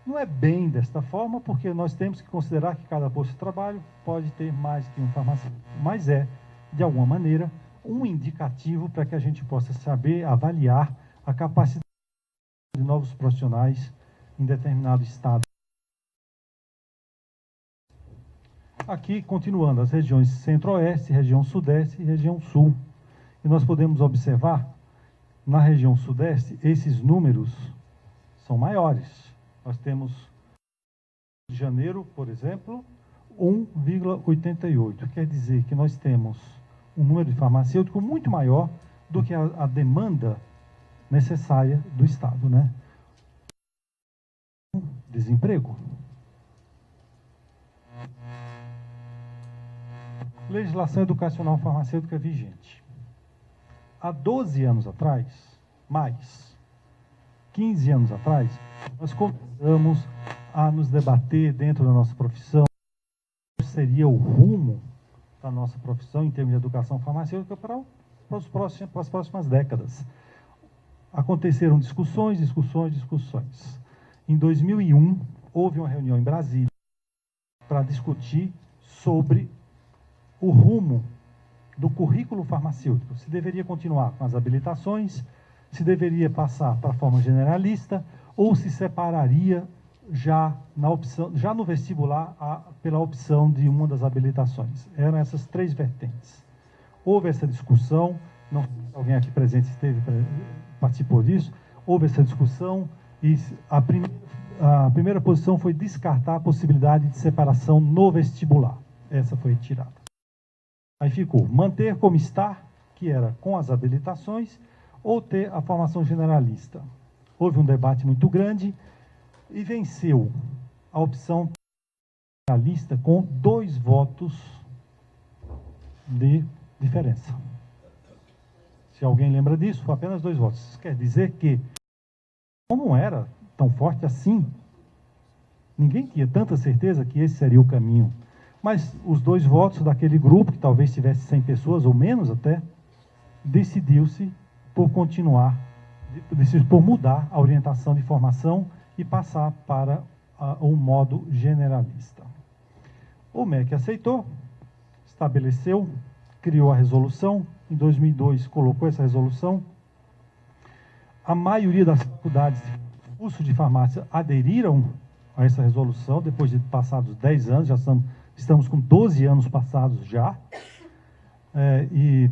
[SPEAKER 7] Não é bem desta forma, porque nós temos que considerar que cada posto de trabalho pode ter mais que um farmacêutico, mas é, de alguma maneira, um indicativo para que a gente possa saber avaliar a capacidade de novos profissionais em determinado estado. Aqui, continuando, as regiões centro-oeste, região sudeste e região sul. E nós podemos observar, na região sudeste, esses números são maiores. Nós temos, de janeiro, por exemplo, 1,88. Quer dizer que nós temos um número de farmacêuticos muito maior do que a demanda necessária do Estado, né? Desemprego. Legislação educacional farmacêutica vigente. Há 12 anos atrás, mais 15 anos atrás, nós começamos a nos debater dentro da nossa profissão qual seria o rumo da nossa profissão em termos de educação farmacêutica para as próximas décadas. aconteceram discussões. Em 2001, houve uma reunião em Brasília para discutir sobre o rumo do currículo farmacêutico. Se deveria continuar com as habilitações, se deveria passar para a forma generalista, ou se separaria já no vestibular pela opção de uma das habilitações. Eram essas 3 vertentes. Houve essa discussão, não sei se alguém aqui presente participou disso, houve essa discussão e a primeira posição foi descartar a possibilidade de separação no vestibular. Essa foi retirada. Aí ficou manter como está, que era com as habilitações, ou ter a formação generalista. Houve um debate muito grande e venceu a opção generalista com 2 votos de diferença. Se alguém lembra disso, foi apenas 2 votos. Isso quer dizer que, como não era tão forte assim, ninguém tinha tanta certeza que esse seria o caminho. Mas os 2 votos daquele grupo, que talvez tivesse 100 pessoas ou menos até, decidiu-se por por mudar a orientação de formação e passar para um modo generalista. O MEC aceitou, estabeleceu, criou a resolução, em 2002 colocou essa resolução. A maioria das faculdades de curso de farmácia aderiram a essa resolução, depois de passados 10 anos, já estamos com 12 anos passados já, e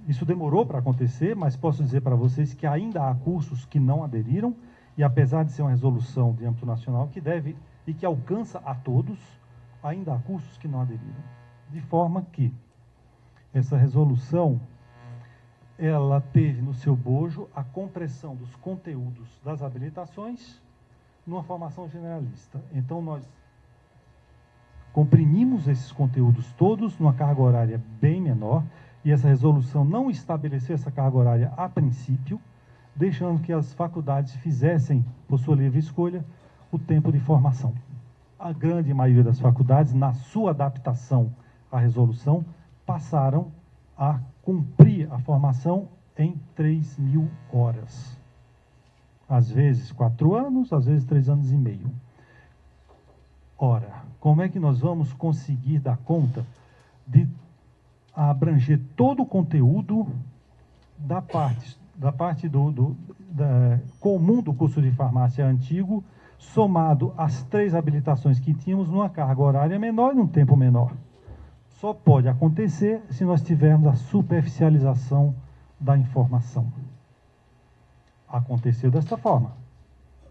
[SPEAKER 7] isso demorou para acontecer, mas posso dizer para vocês que ainda há cursos que não aderiram, e apesar de ser uma resolução de âmbito nacional que deve e que alcança a todos, ainda há cursos que não aderiram. De forma que essa resolução, ela teve no seu bojo a compressão dos conteúdos das habilitações numa formação generalista. Então, nós comprimimos esses conteúdos todos numa carga horária bem menor, e essa resolução não estabeleceu essa carga horária a princípio, deixando que as faculdades fizessem, por sua livre escolha, o tempo de formação. A grande maioria das faculdades, na sua adaptação à resolução, passaram a cumprir a formação em 3.000 horas. Às vezes 4 anos, às vezes 3 anos e meio. Ora, como é que nós vamos conseguir dar conta de abranger todo o conteúdo da parte comum do curso de farmácia antigo, somado às 3 habilitações que tínhamos numa carga horária menor e num tempo menor? Só pode acontecer se nós tivermos a superficialização da informação. Aconteceu desta forma.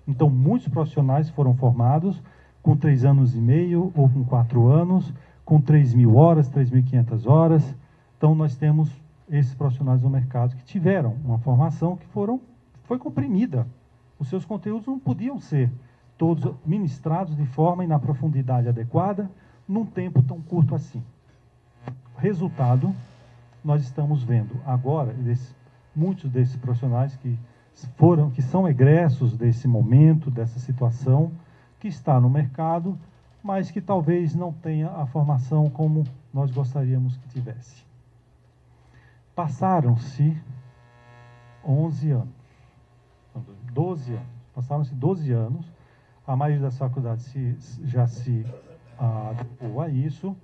[SPEAKER 7] Então, muitos profissionais foram formados com 3 anos e meio ou com 4 anos, com 3.000 horas, 3.500 horas. Então, nós temos esses profissionais no mercado que tiveram uma formação que foi comprimida. Os seus conteúdos não podiam ser todos ministrados de forma e na profundidade adequada, num tempo tão curto assim. Resultado, nós estamos vendo agora, muitos desses profissionais que são egressos desse momento, dessa situação, que está no mercado, mas que talvez não tenha a formação como nós gostaríamos que tivesse. Passaram-se 11 anos, 12 anos, passaram-se 12 anos, a maioria das faculdades já se adequou a isso.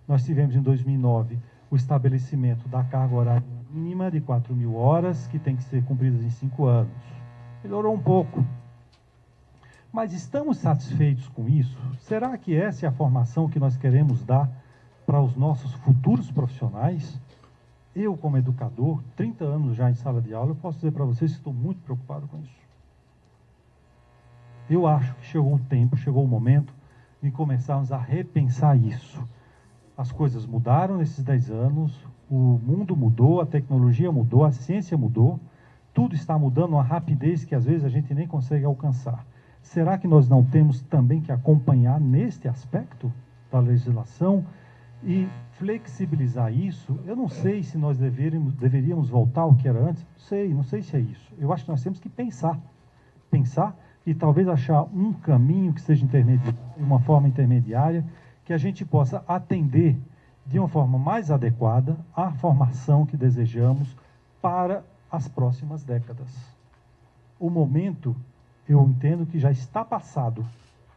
[SPEAKER 7] Nós tivemos em 2009 o estabelecimento da carga horária mínima de 4.000 horas, que tem que ser cumpridas em 5 anos. Melhorou um pouco. Mas estamos satisfeitos com isso? Será que essa é a formação que nós queremos dar para os nossos futuros profissionais? Eu, como educador, 30 anos já em sala de aula, eu posso dizer para vocês que estou muito preocupado com isso. Eu acho que chegou o tempo, chegou o momento de começarmos a repensar isso. As coisas mudaram nesses 10 anos, o mundo mudou, a tecnologia mudou, a ciência mudou, tudo está mudando a uma rapidez que às vezes a gente nem consegue alcançar. Será que nós não temos também que acompanhar neste aspecto da legislação e flexibilizar isso? Eu não sei se nós deveríamos voltar ao que era antes, não sei se é isso. Eu acho que nós temos que pensar e talvez achar um caminho que seja uma forma intermediária, que a gente possa atender de uma forma mais adequada à formação que desejamos para as próximas décadas. o momento, eu entendo que já está passado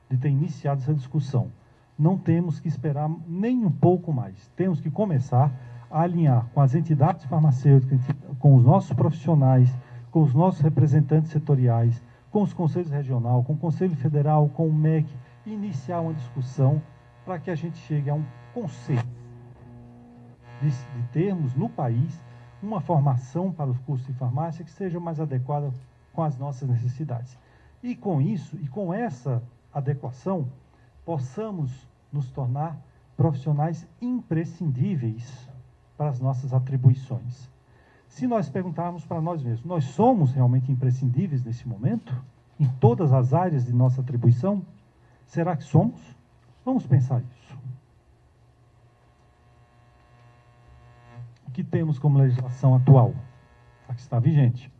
[SPEAKER 7] de ter iniciado essa discussão. Não temos que esperar nem um pouco mais. Temos que começar a alinhar com as entidades farmacêuticas, com os nossos profissionais, com os nossos representantes setoriais, com os conselhos regionais, com o Conselho Federal, com o MEC, iniciar uma discussão para que a gente chegue a um conceito de termos no país uma formação para os cursos de farmácia que seja mais adequada com as nossas necessidades. E com isso, e com essa adequação, possamos nos tornar profissionais imprescindíveis para as nossas atribuições. Se nós perguntarmos para nós mesmos, nós somos realmente imprescindíveis nesse momento? Em todas as áreas de nossa atribuição? Será que somos? Vamos pensar isso. O que temos como legislação atual? A que está vigente.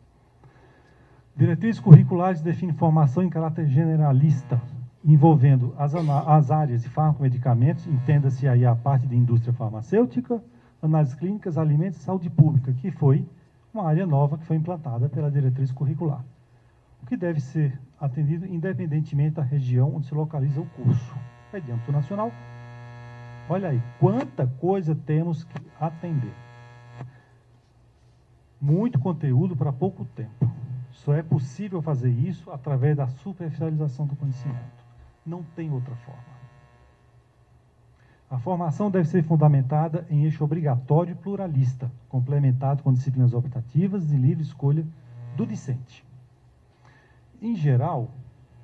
[SPEAKER 7] Diretrizes curriculares definem formação em caráter generalista, envolvendo as áreas de farmacomedicamentos, entenda-se aí a parte de indústria farmacêutica, análises clínicas, alimentos e saúde pública, que foi uma área nova que foi implantada pela diretriz curricular. O que deve ser atendido independentemente da região onde se localiza o curso. É de âmbito nacional. Olha aí, quanta coisa temos que atender. Muito conteúdo para pouco tempo. Só é possível fazer isso através da superficialização do conhecimento. Não tem outra forma. A formação deve ser fundamentada em eixo obrigatório e pluralista, complementado com disciplinas optativas de livre escolha do discente. Em geral,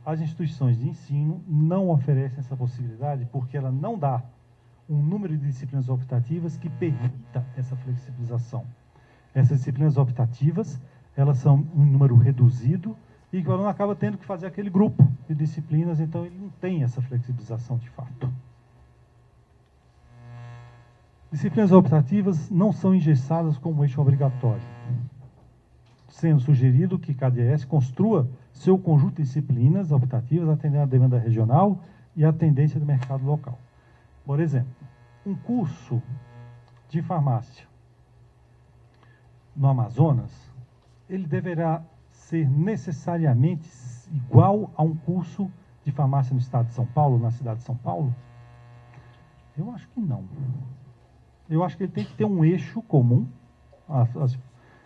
[SPEAKER 7] as instituições de ensino não oferecem essa possibilidade porque ela não dá um número de disciplinas optativas que permita essa flexibilização. Essas disciplinas optativas, elas são um número reduzido e que o aluno acaba tendo que fazer aquele grupo de disciplinas, então ele não tem essa flexibilização de fato. Disciplinas optativas não são engessadas como eixo obrigatório, sendo sugerido que cada IES construa seu conjunto de disciplinas optativas atendendo à demanda regional e à tendência do mercado local. Por exemplo, um curso de farmácia no Amazonas, ele deverá ser necessariamente igual a um curso de farmácia no estado de São Paulo, na cidade de São Paulo? Eu acho que não. Eu acho que ele tem que ter um eixo comum,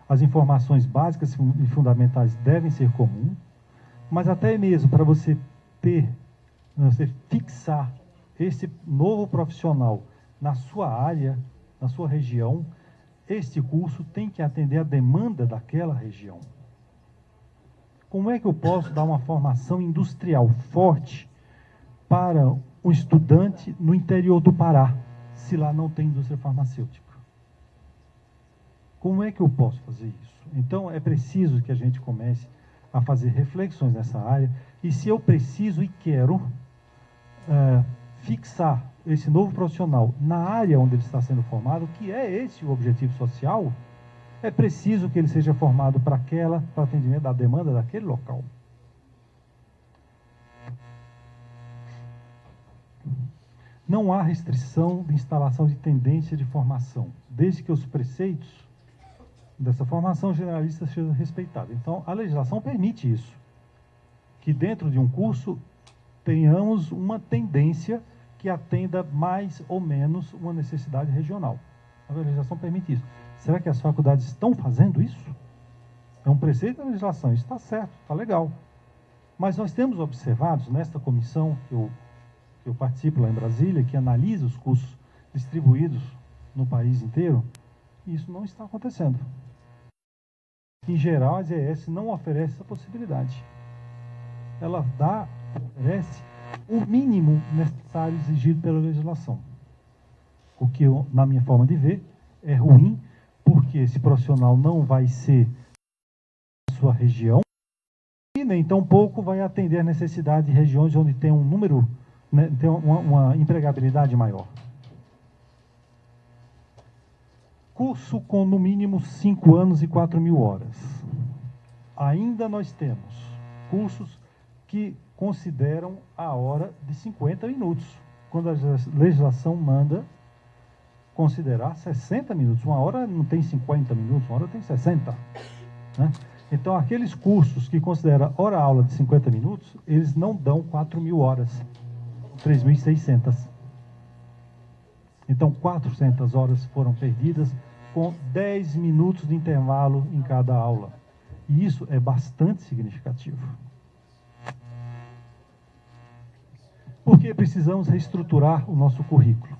[SPEAKER 7] as informações básicas e fundamentais devem ser comuns, mas até mesmo para você fixar esse novo profissional na sua área, na sua região, este curso tem que atender a demanda daquela região. Como é que eu posso dar uma formação industrial forte para um estudante no interior do Pará, se lá não tem indústria farmacêutica? Como é que eu posso fazer isso? Então, é preciso que a gente comece a fazer reflexões nessa área, e se eu preciso e quero fixar esse novo profissional na área onde ele está sendo formado, que é esse o objetivo social, é preciso que ele seja formado para atendimento da demanda daquele local. Não há restrição de instalação de tendência de formação, desde que os preceitos dessa formação generalista sejam respeitados. Então, a legislação permite isso, que dentro de um curso tenhamos uma tendência que atenda mais ou menos uma necessidade regional. A legislação permite isso. Será que as faculdades estão fazendo isso? É um preceito da legislação, isso está certo, está legal. Mas nós temos observado, nesta comissão que eu participo lá em Brasília, que analisa os cursos distribuídos no país inteiro, e isso não está acontecendo. Em geral, a ES não oferece essa possibilidade. Ela oferece o mínimo necessário exigido pela legislação. O que, na minha forma de ver, é ruim, porque esse profissional não vai ser da sua região e nem tampouco vai atender a necessidade de regiões onde tem um número, né, tem uma empregabilidade maior. Curso com no mínimo 5 anos e 4.000 horas. Ainda nós temos cursos que consideram a hora de 50 minutos, quando a legislação manda considerar 60 minutos. Uma hora não tem 50 minutos, uma hora tem 60. Né? Então, aqueles cursos que consideram hora-aula de 50 minutos, eles não dão 4.000 horas, 3.600. Então, 400 horas foram perdidas com 10 minutos de intervalo em cada aula. E isso é bastante significativo. Porque precisamos reestruturar o nosso currículo.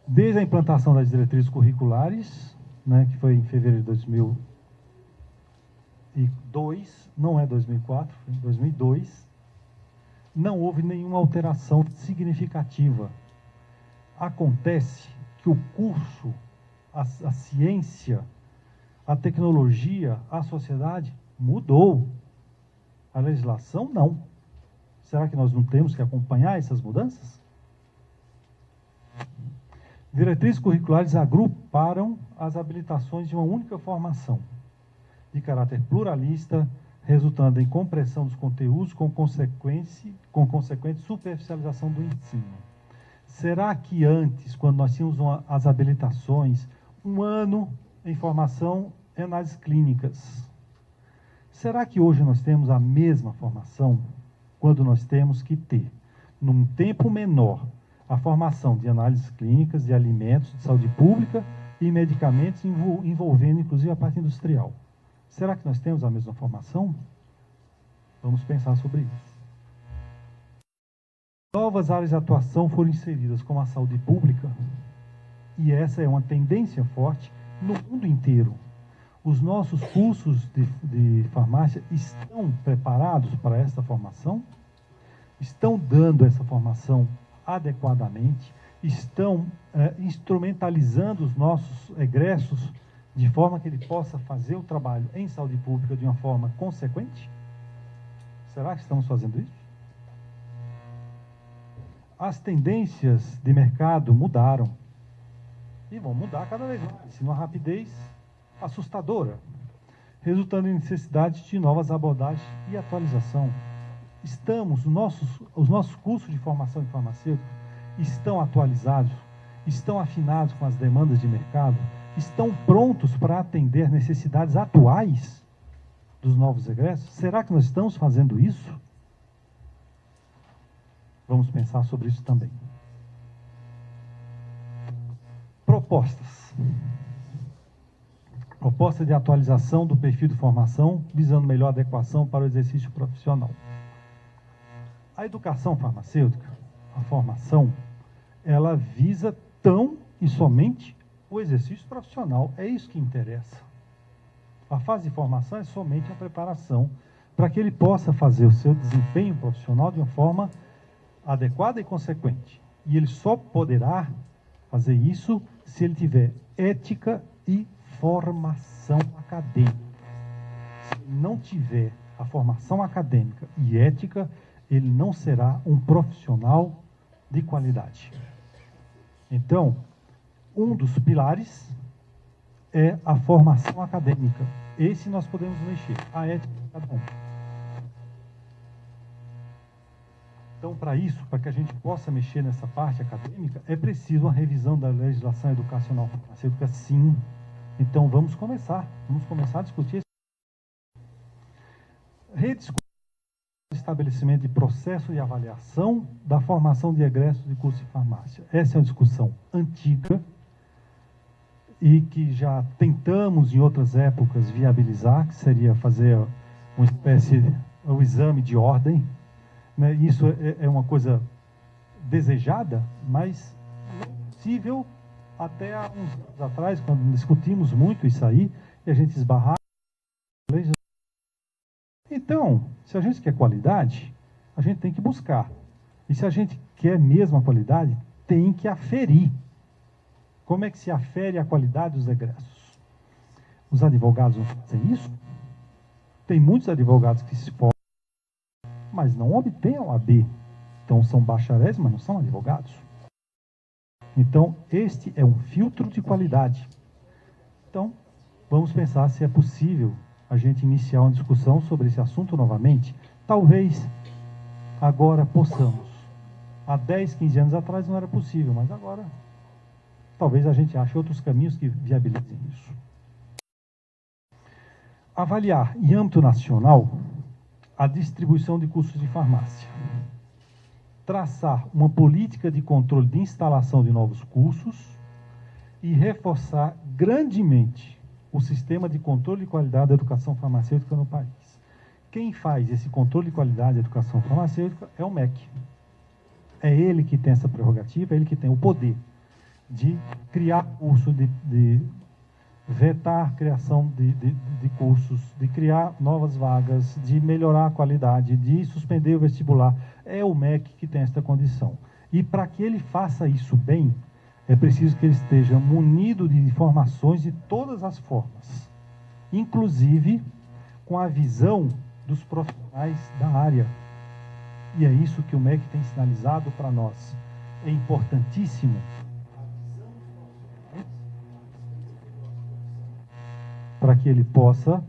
[SPEAKER 7] Desde a implantação das diretrizes curriculares, né, que foi em fevereiro de 2002, não é 2004, foi em 2002, não houve nenhuma alteração significativa. Acontece que o curso, a ciência, a tecnologia, a sociedade mudou. A legislação, não. Será que nós não temos que acompanhar essas mudanças? Diretrizes curriculares agruparam as habilitações de uma única formação, de caráter pluralista, resultando em compressão dos conteúdos com consequente superficialização do ensino. Será que antes, quando nós tínhamos as habilitações, um ano em formação em análises clínicas, será que hoje nós temos a mesma formação quando nós temos que ter, num tempo menor, a formação de análises clínicas, de alimentos, de saúde pública e medicamentos envolvendo inclusive a parte industrial? Será que nós temos a mesma formação? Vamos pensar sobre isso. Novas áreas de atuação foram inseridas, como a saúde pública, e essa é uma tendência forte no mundo inteiro. Os nossos cursos de farmácia estão preparados para essa formação? Estão dando essa formação adequadamente? Estão instrumentalizando os nossos egressos de forma que ele possa fazer o trabalho em saúde pública de uma forma consequente? Será que estamos fazendo isso? As tendências de mercado mudaram e vão mudar cada vez mais, numa rapidez assustadora, resultando em necessidade de novas abordagens e atualização. Os nossos cursos de formação em farmacêutico estão atualizados, estão afinados com as demandas de mercado, estão prontos para atender necessidades atuais dos novos egressos? Será que nós estamos fazendo isso? Vamos pensar sobre isso também. Propostas. Proposta de atualização do perfil de formação, visando melhor adequação para o exercício profissional. A educação farmacêutica, a formação, ela visa tão e somente o exercício profissional. É isso que interessa. A fase de formação é somente a preparação para que ele possa fazer o seu desempenho profissional de uma forma adequada e consequente. E ele só poderá fazer isso se ele tiver ética e formação acadêmica. Se ele não tiver a formação acadêmica e ética, ele não será um profissional de qualidade. Então, um dos pilares é a formação acadêmica. Esse nós podemos mexer, a ética de cada um. Então, para isso, para que a gente possa mexer nessa parte acadêmica, é preciso uma revisão da legislação educacional farmacêutica, sim. Então, vamos começar a discutir isso. Rediscutir o estabelecimento de processo de avaliação da formação de egressos de curso de farmácia. Essa é uma discussão antiga e que já tentamos em outras épocas viabilizar, que seria fazer uma espécie de exame de ordem. Né? Isso é uma coisa desejada, mas não possível até há uns anos atrás, quando discutimos muito isso aí, e a gente esbarrava. Então, se a gente quer qualidade, a gente tem que buscar. E se a gente quer mesmo a qualidade, tem que aferir. Como é que se afere a qualidade dos egressos? Os advogados não fazem isso? Tem muitos advogados que se formam, mas não obtêm a OAB. Então, são bacharéis, mas não são advogados. Então, este é um filtro de qualidade. Então, vamos pensar se é possível a gente iniciar uma discussão sobre esse assunto novamente. Talvez agora possamos. Há 10, 15 anos atrás não era possível, mas agora talvez a gente ache outros caminhos que viabilizem isso. avaliar, em âmbito nacional, a distribuição de cursos de farmácia. Traçar uma política de controle de instalação de novos cursos e reforçar grandemente o sistema de controle de qualidade da educação farmacêutica no país. Quem faz esse controle de qualidade da educação farmacêutica é o MEC. É ele que tem essa prerrogativa, é ele que tem o poder de criar curso, de vetar a criação de cursos, de criar novas vagas, de melhorar a qualidade, de suspender o vestibular. É o MEC que tem esta condição. E para que ele faça isso bem, é preciso que ele esteja munido de informações de todas as formas, inclusive com a visão dos profissionais da área. E é isso que o MEC tem sinalizado para nós. É importantíssimo para que ele possa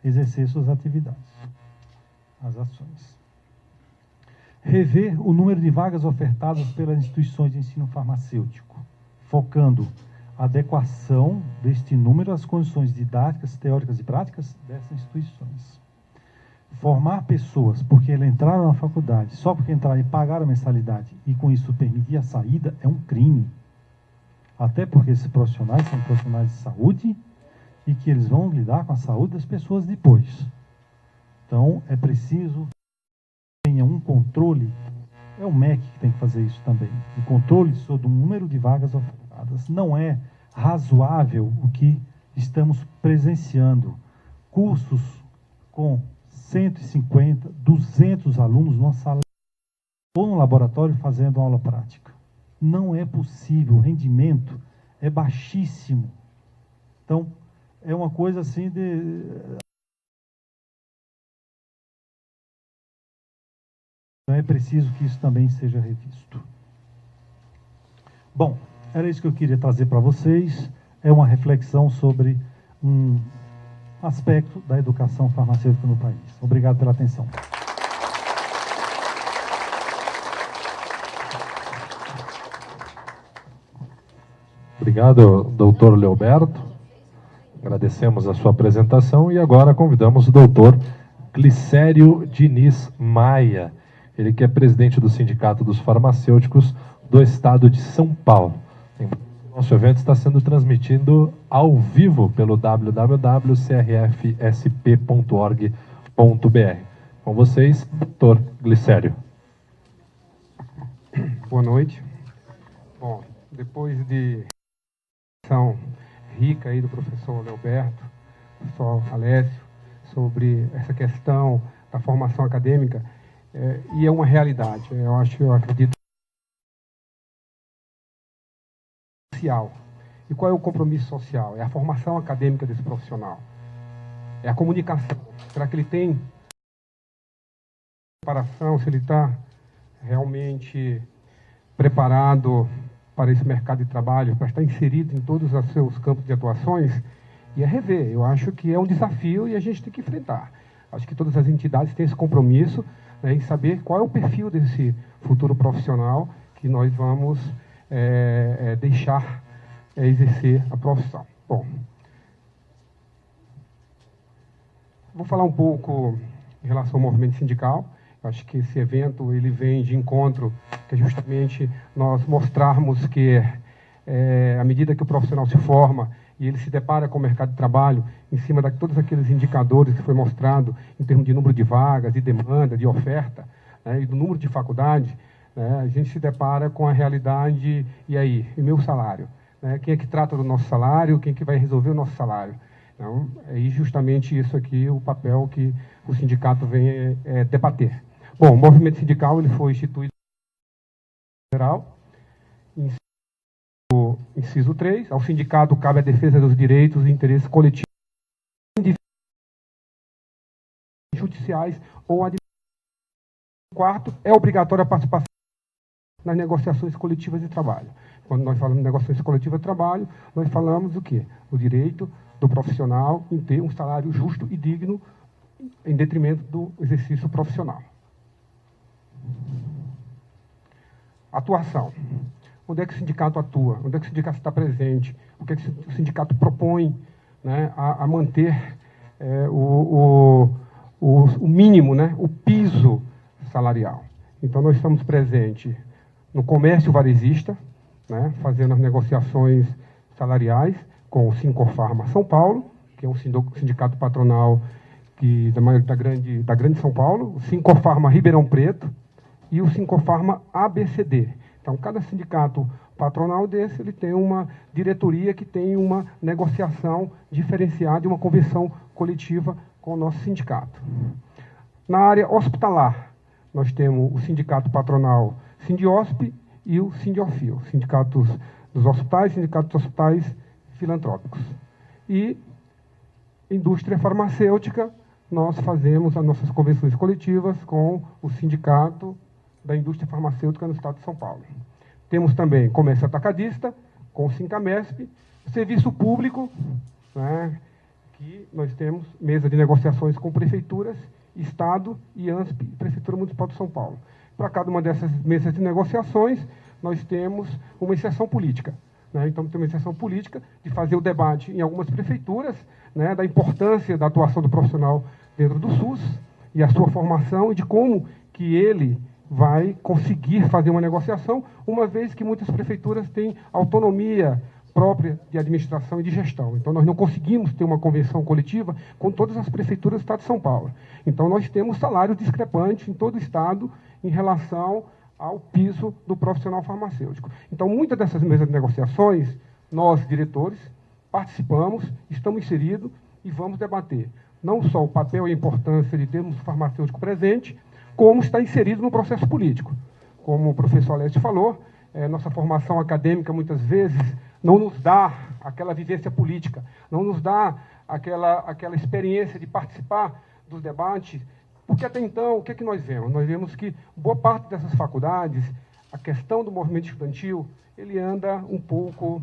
[SPEAKER 7] exercer suas atividades, as ações. Rever o número de vagas ofertadas pelas instituições de ensino farmacêutico, focando a adequação deste número às condições didáticas, teóricas e práticas dessas instituições. Formar pessoas porque elas entraram na faculdade, só porque entraram e pagaram a mensalidade, e com isso permitir a saída, é um crime. Até porque esses profissionais são profissionais de saúde, e que eles vão lidar com a saúde das pessoas depois. Então, é preciso que tenha um controle, é o MEC que tem que fazer isso também, o controle sobre o número de vagas ofertadas. Não é razoável o que estamos presenciando. Cursos com 150, 200 alunos numa sala ou no laboratório fazendo aula prática. Não é possível, o rendimento é baixíssimo. Então, é uma coisa assim de... Então é preciso que isso também seja revisto. Bom, era isso que eu queria trazer para vocês. É uma reflexão sobre um aspecto da educação farmacêutica no país. Obrigado pela atenção.
[SPEAKER 1] Obrigado, doutor Leoberto. Agradecemos a sua apresentação e agora convidamos o doutor Glicério Diniz Maia, ele que é presidente do Sindicato dos Farmacêuticos do Estado de São Paulo. Nosso evento está sendo transmitido ao vivo pelo www.crfsp.org.br. Com vocês, doutor Glicério.
[SPEAKER 3] Boa noite. Bom, depois de ação rica aí do professor Leoberto, professor Alessio, sobre essa questão da formação acadêmica, e é uma realidade, eu acredito, social. E qual é o compromisso social? É a formação acadêmica desse profissional. É a comunicação. Será que ele tem preparação, se ele está realmente preparado para esse mercado de trabalho, para estar inserido em todos os seus campos de atuações? E é rever. Eu acho que é um desafio e a gente tem que enfrentar. Acho que todas as entidades têm esse compromisso, né, em saber qual é o perfil desse futuro profissional que nós vamos deixar exercer a profissão. Bom, vou falar um pouco em relação ao movimento sindical. Acho que esse evento ele vem de encontro, que é justamente nós mostrarmos que, à medida que o profissional se forma e ele se depara com o mercado de trabalho, em cima de todos aqueles indicadores que foi mostrado em termos de número de vagas, de demanda, de oferta, né, e do número de faculdades, né, a gente se depara com a realidade, e aí, e meu salário? Né, quem é que trata do nosso salário? Quem é que vai resolver o nosso salário? Então, é justamente isso aqui, o papel que o sindicato vem debater. Bom, o movimento sindical ele foi instituído federal, inciso 3, ao sindicato cabe a defesa dos direitos e interesses coletivos judiciais ou administrativos. Quarto, é obrigatória a participação nas negociações coletivas de trabalho. Quando nós falamos de negociações coletivas de trabalho, nós falamos o quê? O direito do profissional em ter um salário justo e digno em detrimento do exercício profissional. Atuação. Onde é que o sindicato atua? Onde é que o sindicato está presente? O que é que o sindicato propõe, né, a manter o mínimo, né, o piso salarial. Então, nós estamos presentes no comércio varejista, né, fazendo as negociações salariais com o Sincofarma São Paulo, que é um sindicato patronal da grande São Paulo, o Sincofarma Ribeirão Preto e o Sincofarma ABCD. Então, cada sindicato patronal desse, ele tem uma diretoria que tem uma negociação diferenciada e uma convenção coletiva com o nosso sindicato. Na área hospitalar, nós temos o sindicato patronal Sindiosp e o Sindiofil, sindicatos dos hospitais, sindicatos dos hospitais filantrópicos. E indústria farmacêutica, nós fazemos as nossas convenções coletivas com o sindicato da indústria farmacêutica no estado de São Paulo. Temos também comércio atacadista, com o Sincamesp, serviço público, né, que nós temos mesa de negociações com prefeituras, Estado e ANSP, Prefeitura Municipal de São Paulo. Para cada uma dessas mesas de negociações, nós temos uma inserção política. Né? Então, temos uma inserção política de fazer o debate em algumas prefeituras, né, da importância da atuação do profissional dentro do SUS e a sua formação e de como que ele vai conseguir fazer uma negociação, uma vez que muitas prefeituras têm autonomia própria de administração e de gestão. Então, nós não conseguimos ter uma convenção coletiva com todas as prefeituras do estado de São Paulo. Então, nós temos salários discrepantes em todo o estado em relação ao piso do profissional farmacêutico. Então, muitas dessas mesas de negociações, nós, diretores, participamos, estamos inseridos e vamos debater não só o papel e a importância de termos o farmacêutico presente, como está inserido no processo político. Como o professor Alessio falou, nossa formação acadêmica, muitas vezes, não nos dá aquela vivência política, não nos dá aquela experiência de participar dos debates, porque até então, o que é que nós vemos? Nós vemos que boa parte dessas faculdades, a questão do movimento estudantil, ele anda um pouco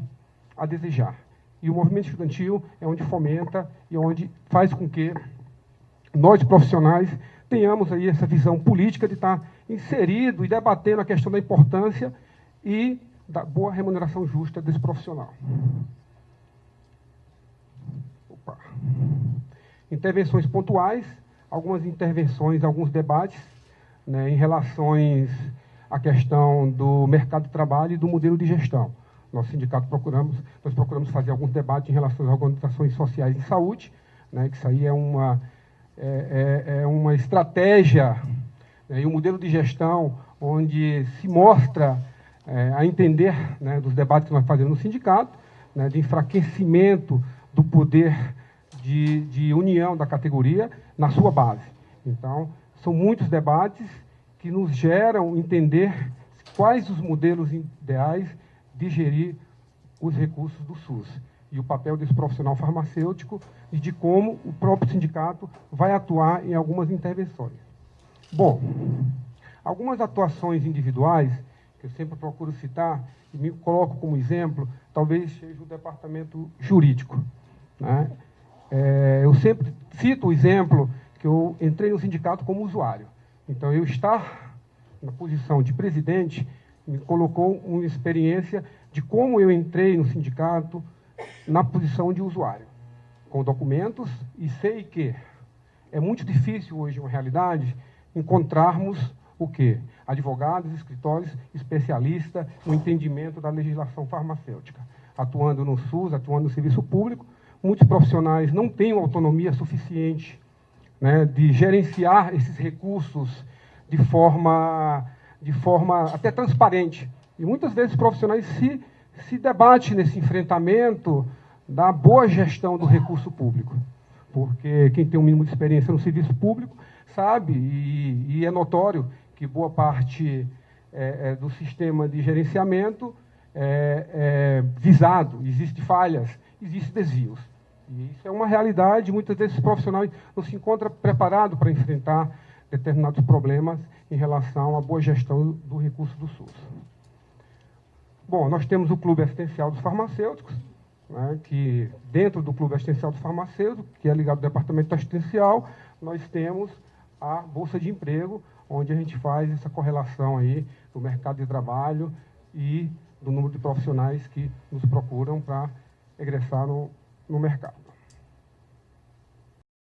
[SPEAKER 3] a desejar. E o movimento estudantil é onde fomenta e onde faz com que nós, profissionais, tenhamos aí essa visão política de estar inserido e debatendo a questão da importância e da boa remuneração justa desse profissional. Opa. Intervenções pontuais, algumas intervenções, alguns debates, né, em relações à questão do mercado de trabalho e do modelo de gestão. Nosso sindicato nós procuramos fazer alguns debates em relação às organizações sociais de saúde, né, que isso aí é uma estratégia, né, e um modelo de gestão onde se mostra a entender, né, dos debates que nós fazemos no sindicato, né, de enfraquecimento do poder de união da categoria na sua base. Então, são muitos debates que nos geram entender quais os modelos ideais de gerir os recursos do SUS e o papel desse profissional farmacêutico e de como o próprio sindicato vai atuar em algumas intervenções. Bom, algumas atuações individuais, que eu sempre procuro citar, e me coloco como exemplo, talvez seja o departamento jurídico. Né? Eu sempre cito o exemplo que eu entrei no sindicato como usuário. Então, eu estar na posição de presidente me colocou uma experiência de como eu entrei no sindicato na posição de usuário, com documentos, e sei que é muito difícil hoje, uma realidade, encontrarmos o quê? Advogados, escritórios, especialistas no entendimento da legislação farmacêutica, atuando no SUS, atuando no serviço público. Muitos profissionais não têm autonomia suficiente, né, de gerenciar esses recursos de forma até transparente. E muitas vezes os profissionais se debatem nesse enfrentamento da boa gestão do recurso público. Porque quem tem um mínimo de experiência no serviço público sabe, e é notório, que boa parte do sistema de gerenciamento é visado, existem falhas, existem desvios. E isso é uma realidade, muitas vezes os profissionais não se encontram preparados para enfrentar determinados problemas em relação à boa gestão do recurso do SUS. Bom, nós temos o Clube Assistencial dos Farmacêuticos, né, que dentro do Clube Assistencial dos Farmacêuticos, que é ligado ao Departamento Assistencial, nós temos a Bolsa de Emprego, onde a gente faz essa correlação aí do mercado de trabalho e do número de profissionais que nos procuram para egressar no mercado.